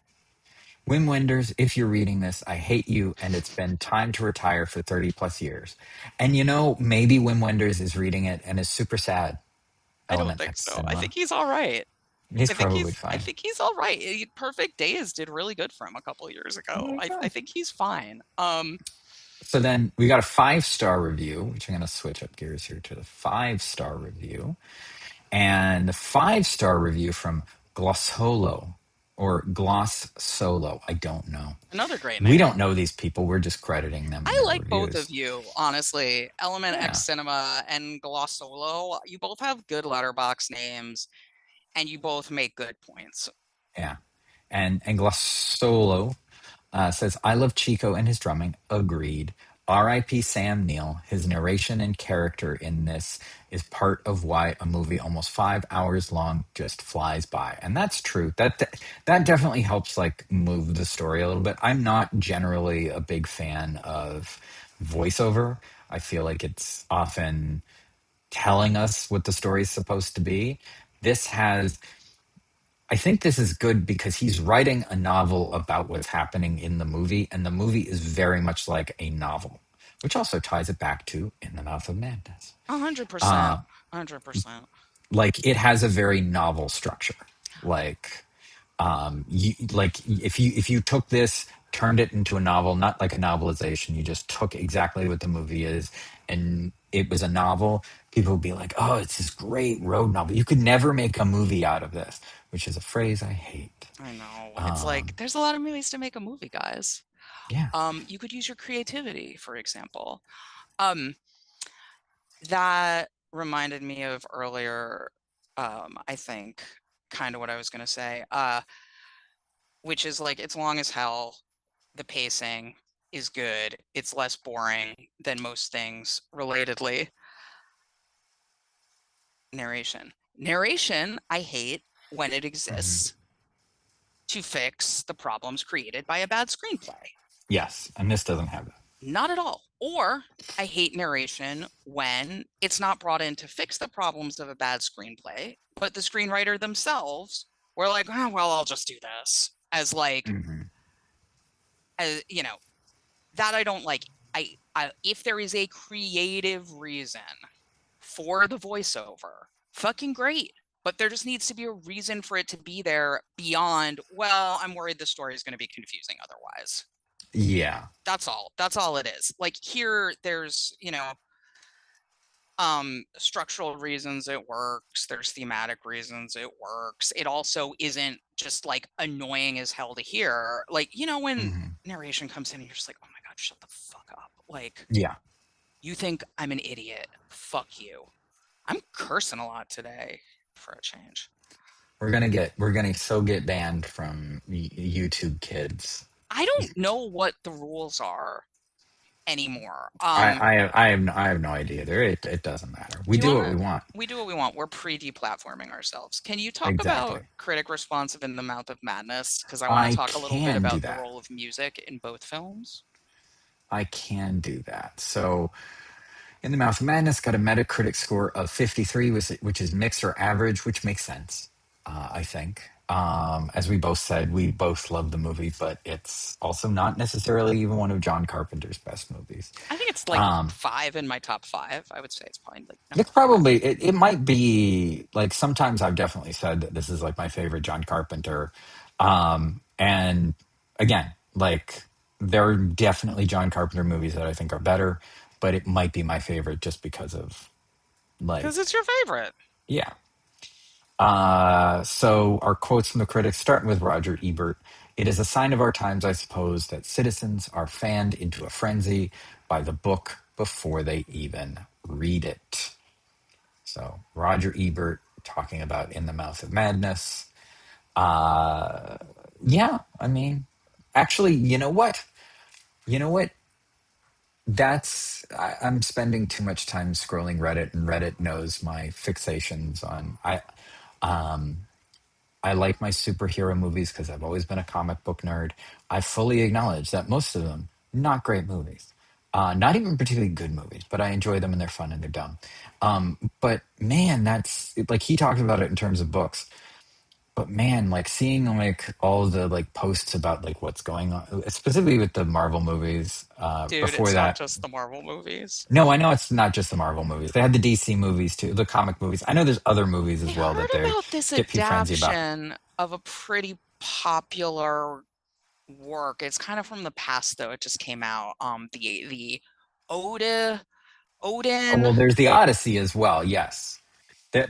Wim Wenders, if you're reading this, I hate you, and it's been time to retire for 30 plus years. And maybe Wim Wenders is reading it and is super sad. I don't think so. I think he's all right. He's probably fine. I think he's all right. Perfect Days did really good for him a couple of years ago. I think he's fine. So then we got a 5-star review, which I'm going to switch up gears here to the 5-star review. And the 5-star review from Glossolo or Gloss Solo. I don't know. Another great name. We don't know these people. We're just crediting them. I like reviews. Both of you, honestly. Element X Cinema and Gloss Solo. You both have good Letterboxd names, and you both make good points. Yeah. And Gloss Solo says, I love Chico and his drumming. Agreed. R.I.P. Sam Neill. His narration and character in this is part of why a movie almost 5 hours long just flies by, and that's true. That definitely helps like move the story a little bit. I'm not generally a big fan of voiceover. I feel like it's often telling us what the story is supposed to be. This has I think this is good because he's writing a novel about what's happening in the movie, and the movie is very much like a novel, which also ties it back to In the Mouth of Madness. 100%. 100%. Like it has a very novel structure. If you took this, turned it into a novel, not like a novelization, you just took exactly what the movie is, and it was a novel, people would be like, "Oh, it's this great road novel." You could never make a movie out of this, which is a phrase I hate. I know. It's like there's a lot of movies to make a movie, guys. Yeah. You could use your creativity, for example. That reminded me of earlier, I think, kind of what I was gonna say, which is like it's long as hell. The pacing is good. It's less boring than most things. Relatedly, narration. Narration, I hate when it exists to fix the problems created by a bad screenplay. Yes, and this doesn't have that. Not at all. Or I hate narration when it's not brought in to fix the problems of a bad screenplay, but the screenwriter themselves were like, "Oh, well, I'll just do this." As like, as you know, that I don't like. I if there is a creative reason for the voiceover, fucking great. But there just needs to be a reason for it to be there beyond, well, I'm worried the story is going to be confusing otherwise. Yeah. That's all. That's all it is. Like here, there's, structural reasons it works. There's thematic reasons it works. It also isn't just like annoying as hell to hear. Like, when narration comes in and you're just like, oh my God, shut the fuck up. Like, yeah. You think I'm an idiot. Fuck you. I'm cursing a lot today for a change. We're gonna get banned from YouTube Kids. I don't know what the rules are anymore. I have no idea. It doesn't matter. We do what we want. We do what we want. We're pre-deplatforming ourselves. Can you talk Exactly. about critic response of In the Mouth of Madness? Because I want to talk a little bit about the role of music in both films. I can do that. So, In the Mouth of Madness got a Metacritic score of 53, which is mixed or average, which makes sense, I think. As we both said, we both love the movie, but it's also not necessarily even one of John Carpenter's best movies. I think it's like 5 in my top 5. I would say it's probably like it's probably it might be like sometimes I've definitely said that this is like my favorite John Carpenter. And again, like there are definitely John Carpenter movies that I think are better, but it might be my favorite just because of because it's your favorite. Yeah. So our quotes from the critics, starting with Roger Ebert. It is a sign of our times, I suppose, that citizens are fanned into a frenzy by the book before they even read it. So Roger Ebert talking about In the Mouth of Madness. Yeah, I mean, actually, you know what? I'm spending too much time scrolling Reddit, and Reddit knows my fixations on I like my superhero movies because I've always been a comic book nerd. I fully acknowledge that most of them not great movies, not even particularly good movies, but I enjoy them and they're fun and they're dumb. But man, that's like he talked about it in terms of books. But man, like seeing like all the like posts about like what's going on, specifically with the Marvel movies. Dude, before it's that, not just the Marvel movies. No, I know it's not just the Marvel movies. They had the DC movies too, the comic movies. I know there's other movies as well that they about this get frenzy about. adaptation of a pretty popular work. It's kind of from the past though. It just came out. The Odin. Oh, well, there's the Odyssey as well. Yes.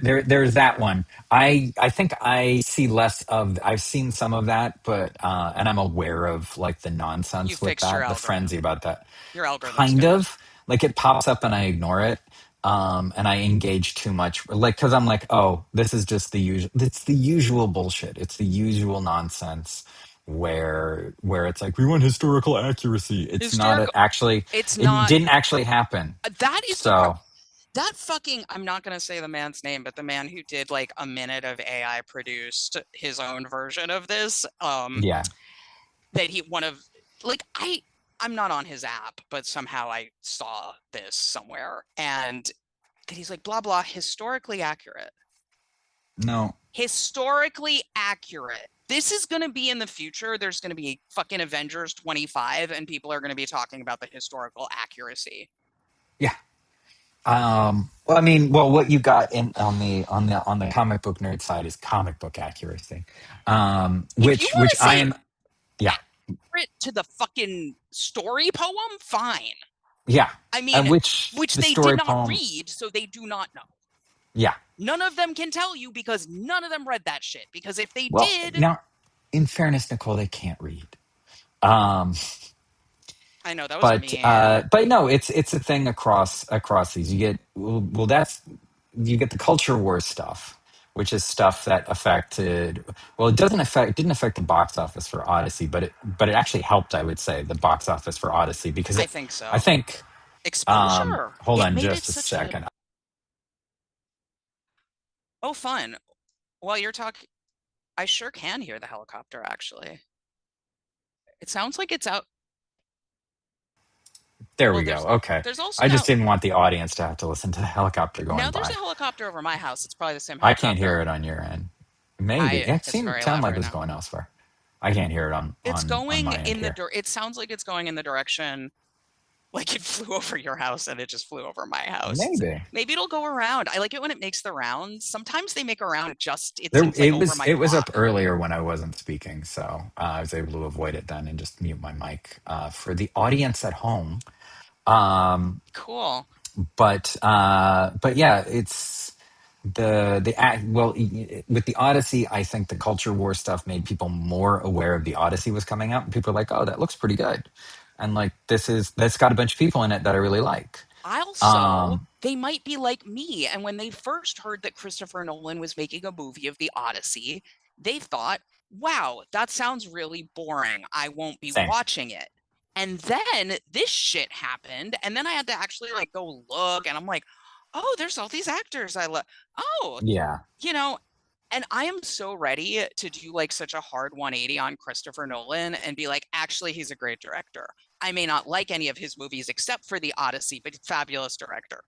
There's that one. I think I see less of. I've seen some of that, but and I'm aware of like the nonsense with that, the frenzy about that. Your algorithm, kind of like it pops up and I ignore it, and I engage too much, like because I'm like, oh, this is just the usual. It's the usual bullshit. It's the usual nonsense. where it's like we want historical accuracy. It's not Historical. actually. It's It not. didn't actually happen. That is the So that fucking, I'm not going to say the man's name, but the man who did like a minute of AI produced his own version of this, yeah, that he, one of, like, I'm not on his app, but somehow I saw this somewhere, and that he's like, blah, blah, historically accurate. no, Historically accurate. This is going to be in the future. There's going to be fucking Avengers 25, and people are going to be talking about the historical accuracy. yeah. Well, I mean, well, what you got in on the comic book nerd side is comic book accuracy, If you want which to I say am, yeah, accurate to the fucking story poem, fine. yeah, I mean, which which the they did story not poem, read, so they do not know. yeah. None of them can tell you because none of them read that shit. Because if they Well, did, now, in fairness, Nicole, they can't read. I know that was mean. But no, it's a thing across these. You get that's you get the culture war stuff, which is stuff that affected. Well, it didn't affect the box office for Odyssey, but it actually helped. I would say the box office for Odyssey because I it. think I so. think. Exposure. Hold It on, made it just a such a, second. oh, fun. While you're talking, I sure can hear the helicopter, actually. It sounds like it's out. There Well, we go. Okay, there's also I just now, didn't want the audience to have to listen to the helicopter going now there's a by. helicopter over my house. It's probably the same I can't hear helicopter. it on your end. Maybe it It's seemed very sound loud like it right was now. going elsewhere. I can't hear it It's on going my end in here. it sounds like it's going in the direction, like it flew over your house and it just flew over my house. Maybe. Maybe it'll go around. I like it when it makes the rounds. Sometimes they make a round just, it There, seems like over my it was up block. earlier when I wasn't speaking, so I was able to avoid it then and just mute my mic for the audience at home. Cool. But yeah, it's the act. Well, with the Odyssey, I think the culture war stuff made people more aware of the Odyssey was coming out, and people are like, "Oh, that looks pretty good," and like that's got a bunch of people in it that I really like. Also, they might be like me. And when they first heard that Christopher Nolan was making a movie of the Odyssey, they thought, wow, that sounds really boring. I won't be Same. watching it. And then this shit happened. And then I had to actually like go look. And I'm like, oh, there's all these actors I love. Oh, Yeah. you know, and I am so ready to do like such a hard 180 on Christopher Nolan and be like, actually, he's a great director. I may not like any of his movies except for The Odyssey, but fabulous director.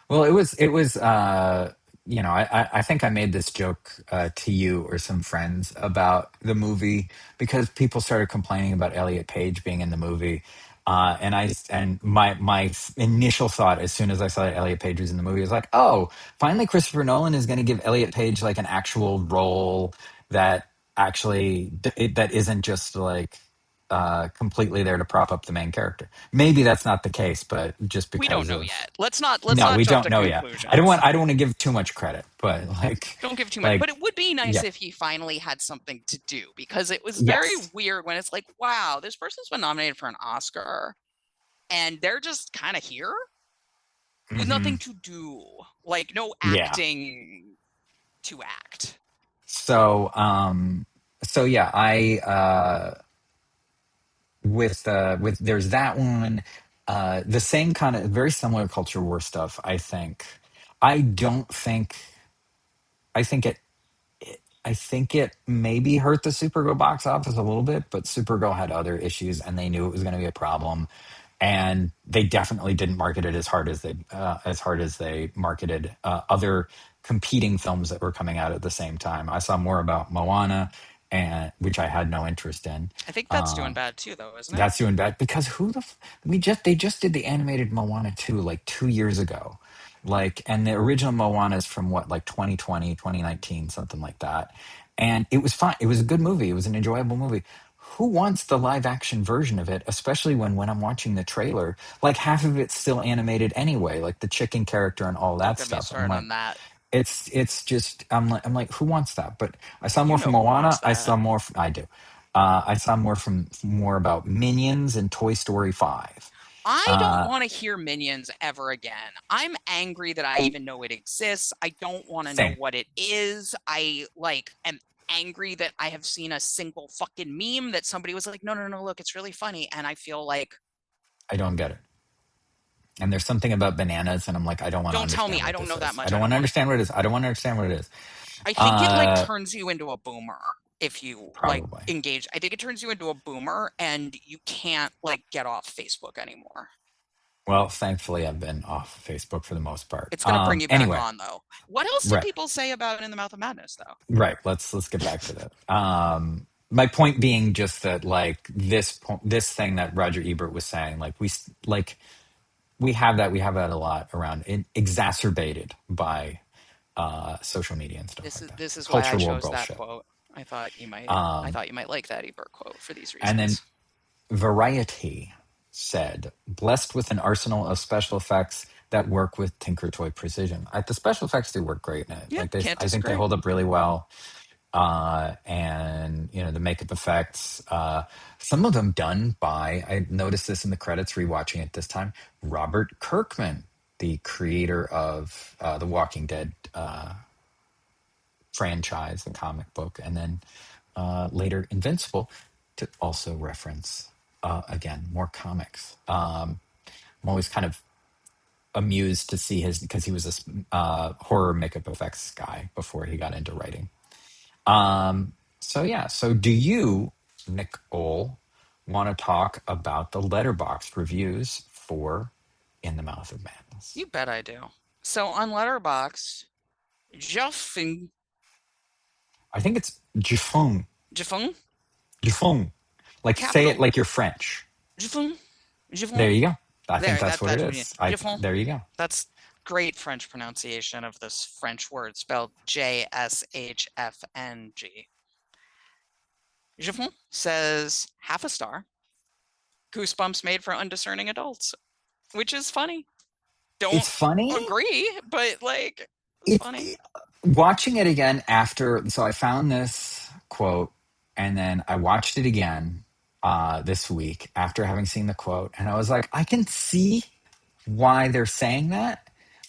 Well, it was you know, I think I made this joke to you or some friends about the movie because people started complaining about Elliot Page being in the movie. And my initial thought as soon as I saw that Elliot Page was in the movie was like, oh, finally Christopher Nolan is going to give Elliot Page like an actual role that actually that isn't just like completely there to prop up the main character. Maybe that's not the case, but just We don't because know of yet. Let's no, not we jump don't to know yet. conclusions. I don't want to give too much credit, but Don't give too much. like But it would be nice yeah, if he finally had something to do because it was very yes, weird when it's like, wow, this person's been nominated for an Oscar and they're just kind of here with hmm nothing to do, like no yeah. acting to act. So so yeah, I with there's that one, the same kind of very similar culture war stuff. I think I don't think I think it I think it maybe hurt the Supergirl box office a little bit, but Supergirl had other issues, and they knew it was going to be a problem, and they definitely didn't market it as hard as they marketed other competing films that were coming out at the same time. I saw more about Moana, and which I had no interest in. I think that's doing bad too, though, isn't it? That's doing bad because they just did the animated Moana 2 like 2 years ago. Like, and the original Moana is from what, like 2020, 2019, something like that. And it was fine. It was a good movie. It was an enjoyable movie. Who wants the live action version of it, especially when I'm watching the trailer, like half of it's still animated anyway, like the chicken character and all Don't that get me stuff. I'm started like, on that. it's just I'm like who wants that? But I saw You more from know who Moana. wants I that. saw more. I do. I saw more about Minions and Toy Story 5. I don't Uh, want to hear Minions ever again. I'm angry that I even know it exists. I don't want to know Same. what it is. I like, and angry that I have seen a single fucking meme that somebody was like, no, look, it's really funny. And I feel like, I don't get it. And there's something about bananas, and I'm like, I don't want to don't tell me. understand I what don't this know that is. I much. I don't don't want to want to. understand what it is. I don't want to understand what it is. I think it like turns you into a boomer if you like Probably. engage. I think it turns you into a boomer and you can't like get off Facebook anymore. Well, thankfully, I've been off Facebook for the most part. It's going to bring you back Anyway, on, though. What else do right, people say about In the Mouth of Madness, though? right. Let's get back to that. My point being just that, like this thing that Roger Ebert was saying, like we have that a lot around it, exacerbated by social media and stuff like that. This is why I Culture war chose that bullshit. quote. I thought you might like that Ebert quote for these And then reasons. Variety said, blessed with an arsenal of special effects that work with Tinker Toy precision. The special effects do work great in it. Yeah, Like can't I think they disagree. hold up really well. And the makeup effects, some of them done by, I noticed this in the credits rewatching it this time, Robert Kirkman, the creator of the Walking Dead franchise, the comic book, and then later Invincible, to also reference again more comics. I'm always kind of amused to see his, because he was a horror makeup effects guy before he got into writing. So yeah, so do you, Nicole, want to talk about the Letterboxd reviews for In the Mouth of Madness? You bet I do. So on Letterboxd, Joffing, I think it's Jifung. Jiffung, Jifung. Like say it capital like you're French. Jiffung, There Jiffung. you go. I think There, that's what it that's what you is. Jiffung. There you go. That's great French pronunciation of this French word spelled JSHFNG. Jiffung says half a star. Goosebumps made for undiscerning adults, which is funny. Don't It's funny. agree, but like it's funny. Watching it again after, so I found this quote and then I watched it again this week after having seen the quote, and I was like, I can see why they're saying that.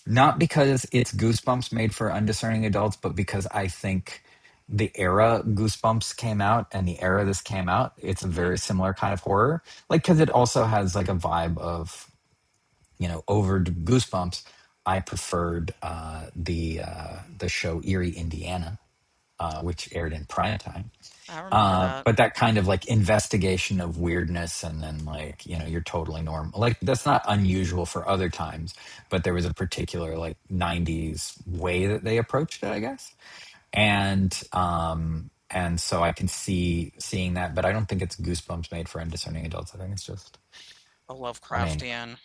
Not because it's Goosebumps made for undiscerning adults, but because I think the era Goosebumps came out and the era this came out, it's a very similar kind of horror. Like, because it also has like a vibe of, over Goosebumps. I preferred the show Erie, Indiana, which aired in prime time. I remember that. But that kind of like investigation of weirdness, and then like you're totally normal. Like that's not unusual for other times, but there was a particular like '90s way that they approached it, I guess. And so I can see seeing that, but I don't think it's Goosebumps made for undiscerning adults. I think it's just, A I mean, Lovecraftian.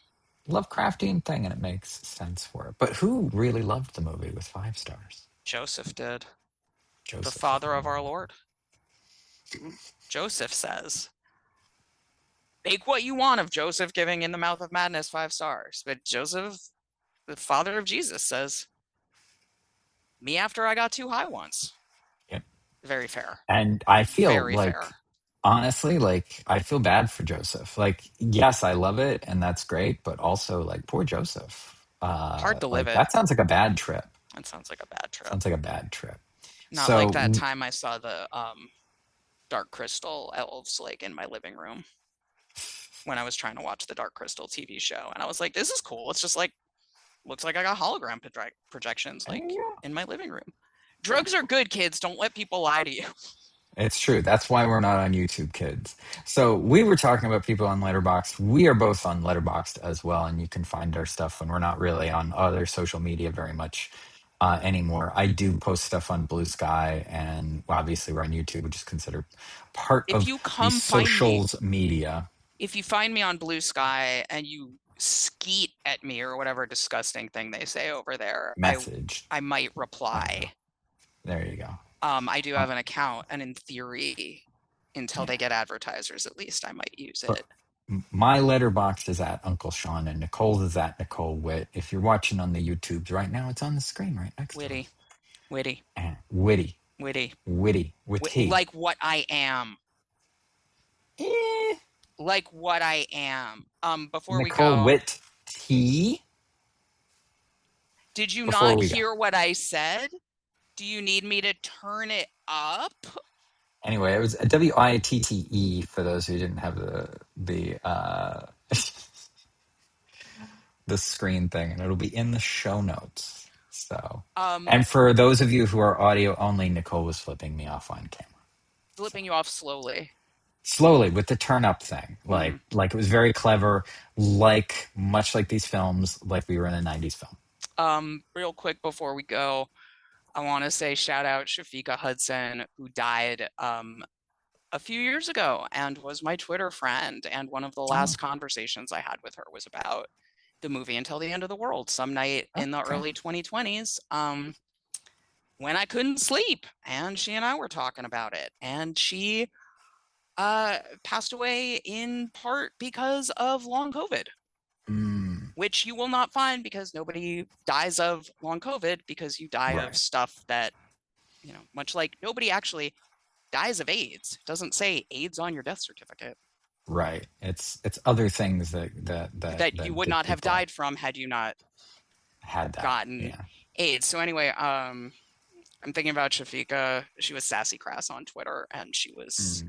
Lovecraftian thing, and it makes sense for it. But who really loved the movie with 5 stars? Joseph did. The Joseph. father of our Lord. Joseph says, make what you want of Joseph giving In the Mouth of Madness 5 stars. But Joseph, the father of Jesus, says, me after I got too high once. Yep. Very fair. And I feel Very like, fair. honestly, like I feel bad for Joseph. Like, yes, I love it and that's great, but also like poor Joseph. Hard to live Like it. that sounds like a bad trip. That sounds like a bad trip. Sounds like a bad trip. Not So like that time I saw the Dark Crystal elves like in my living room when I was trying to watch the Dark Crystal TV show, and I was like, this is cool. It's just like looks like I got hologram projections like in my living room. Drugs are good, kids. Don't let people lie to you. it's true. That's why we're not on YouTube, kids. So we were talking about people on Letterboxd. We are both on Letterboxd as well, and you can find our stuff when we're not really on other social media very much anymore. I do post stuff on Blue Sky, and obviously we're on YouTube, which is considered part If of you the come find me, socials media. if you find me on Blue Sky and you skeet at me or whatever disgusting thing they say over there, Message. I might reply. There you go. I do have an account, and in theory, until they get advertisers, at least I might use it. My Letterboxd is at Uncle Sean, and Nicole's is at Nicole Witt. If you're watching on the YouTubes right now, it's on the screen right next to us. Witty. Witty. With T. Like what I am. Like what I am. Before Nicole we go, Witt T. Did you not hear what I said? Do you need me to turn it up? Anyway, it was a WITTE for those who didn't have the the screen thing, and it'll be in the show notes. So, and for those of you who are audio only, Nicole was flipping me off on camera. Flipping you off slowly. Slowly with the turn up thing, like it was very clever, like much like these films, like we were in a '90s film. Real quick before we go, I want to say shout out Shafika Hudson, who died a few years ago and was my Twitter friend. And one of the last conversations I had with her was about the movie Until the End of the World, some night in the early 2020s, when I couldn't sleep. And she and I were talking about it. And she passed away in part because of long COVID. Which you will not find, because nobody dies of long COVID, because you die of stuff that, much like nobody actually dies of AIDS. It doesn't say AIDS on your death certificate. Right. It's other things that you would not have died from had you not had that, gotten AIDS. So anyway, I'm thinking about Shafika. She was Sassy Crass on Twitter, and she was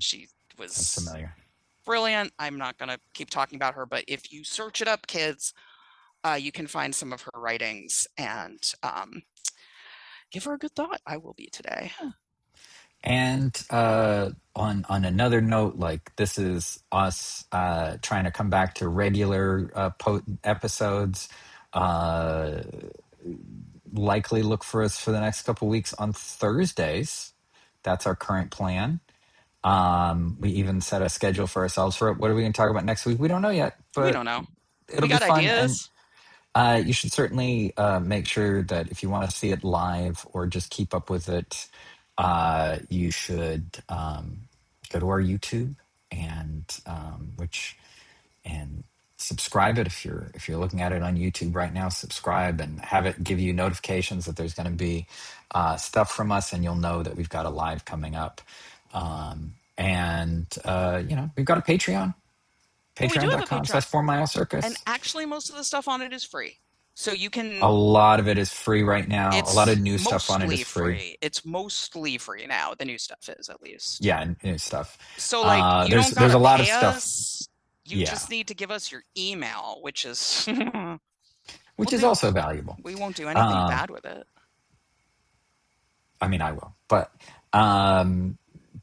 That's familiar. Brilliant. I'm not going to keep talking about her, but if you search it up, kids, you can find some of her writings and give her a good thought. I will be today. And on another note, like this is us trying to come back to regular episodes. Likely look for us for the next couple weeks on Thursdays. That's our current plan. We even set a schedule for ourselves for it. What are we going to talk about next week? We don't know yet, but we don't know. It'll be fun. Ideas. And you should certainly make sure that if you want to see it live or just keep up with it, you should go to our YouTube and subscribe it if you're looking at it on YouTube right now. Subscribe and have it give you notifications that there's going to be stuff from us, and you'll know that we've got a live coming up. And we've got a Patreon. Patreon.com/4MileCircus. And actually, most of the stuff on it is free. So you can... A lot of it is free right now. A lot of new stuff on it is free. It's mostly free now. The new stuff is, at least. Yeah, new stuff. So, like, you there's a lot of stuff. You just need to give us your email, which is... which is also valuable. We won't do anything bad with it. I mean, I will.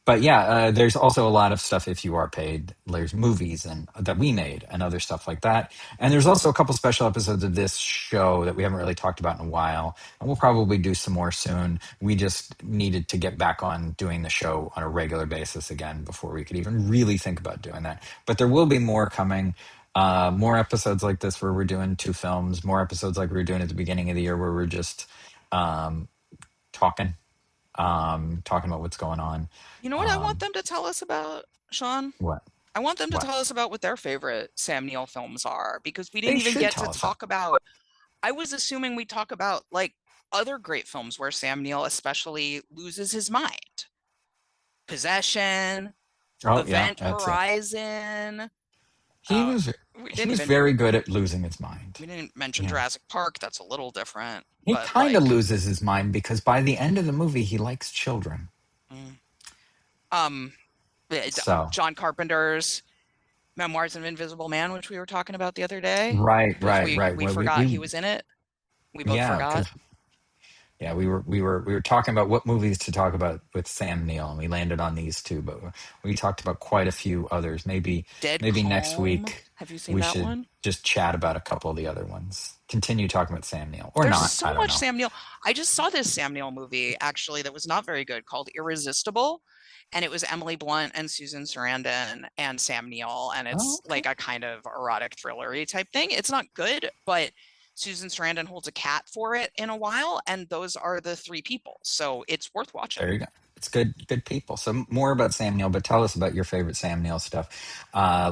But yeah, there's also a lot of stuff if you are paid. There's movies and that we made and other stuff like that. And there's also a couple special episodes of this show that we haven't really talked about in a while. And we'll probably do some more soon. We just needed to get back on doing the show on a regular basis again before we could even really think about doing that. But there will be more coming. More episodes like this where we're doing 2 films. More episodes like we were doing at the beginning of the year where we're just talking about what's going on. You know what I want them to tell us about, Sean? What? I want them to tell us about what their favorite Sam Neill films are, because we didn't even get to talk about... I was assuming we'd talk about, like, other great films where Sam Neill especially loses his mind. Possession, Event Horizon. He was very good at losing his mind. We didn't mention Jurassic Park. That's a little different. He kind of loses his mind because by the end of the movie, he likes children. John Carpenter's Memoirs of an Invisible Man, which we were talking about the other day. Right. We forgot he was in it. We both forgot. Yeah, we were talking about what movies to talk about with Sam Neill, and we landed on these 2, but we talked about quite a few others. Maybe next week. Have you seen that one? Just chat about a couple of the other ones. Continue talking about Sam Neill, or There's not. There's so much Sam Neill. I just saw this Sam Neill movie actually that was not very good called Irresistible, and it was Emily Blunt and Susan Sarandon and Sam Neill, and it's like a kind of erotic thriller-y type thing. It's not good, but Susan Sarandon holds a cat for it in a while, and those are the 3 people. So it's worth watching. There you go. It's good people. So more about Sam Neill, but tell us about your favorite Sam Neill stuff.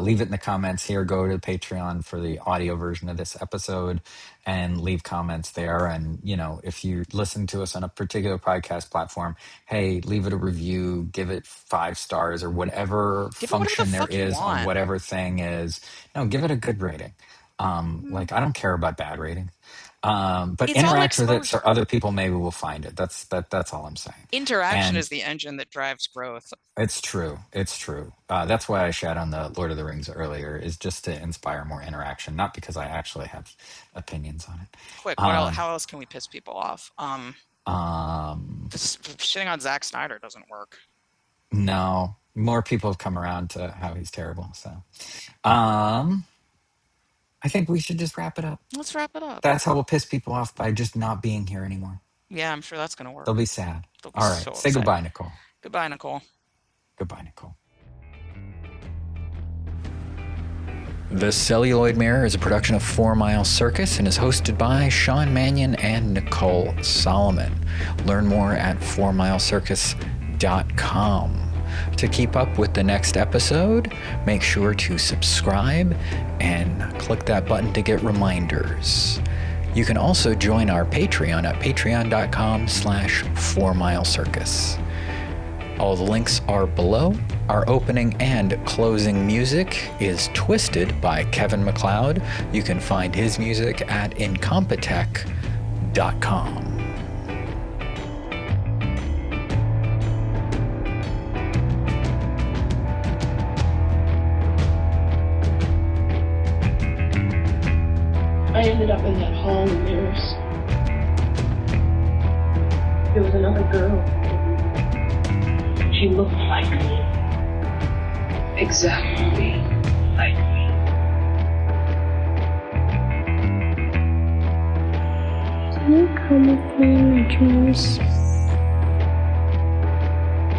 Leave it in the comments here. Go to Patreon for the audio version of this episode and leave comments there. And, if you listen to us on a particular podcast platform, hey, leave it a review, give it 5 stars or whatever function there is on whatever thing is. No, give it a good rating. I don't care about bad rating. But It's all interact with it so exposure. other people maybe will find it. That's all I'm saying. Interaction And is the engine that drives growth. it's true. It's true. That's why I shat on the Lord of the Rings earlier, is just to inspire more interaction, not because I actually have opinions on it. Quick, Um, how else can we piss people off? um, Shitting on Zack Snyder doesn't work. no, more people have come around to how he's terrible. So, um, I think we should just wrap it up. Let's wrap it up. That's how we'll piss people off, by just not being here anymore. Yeah, I'm sure that's gonna work. They'll be sad. They'll be All right. so Say upset. goodbye, Nicole. Goodbye, Nicole. Goodbye, Nicole. The Celluloid Mirror is a production of 4 Mile Circus and is hosted by Sean Mannion and Nicole Solomon. Learn more at 4milecircus.com. To keep up with the next episode, make sure to subscribe and click that button to get reminders. You can also join our Patreon at patreon.com/4milecircus. All the links are below. Our opening and closing music is Twisted by Kevin MacLeod. You can find his music at incompetech.com. I ended up in that hall of mirrors. There was another girl. She looked like me. Exactly like me. Can you come with me in my dreams?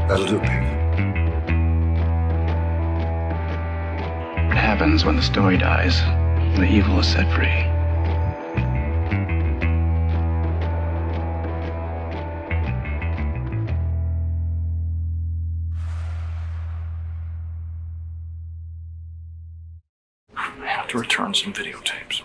That'll do, baby. What happens when the story dies? The evil is set free. I have to return some videotapes.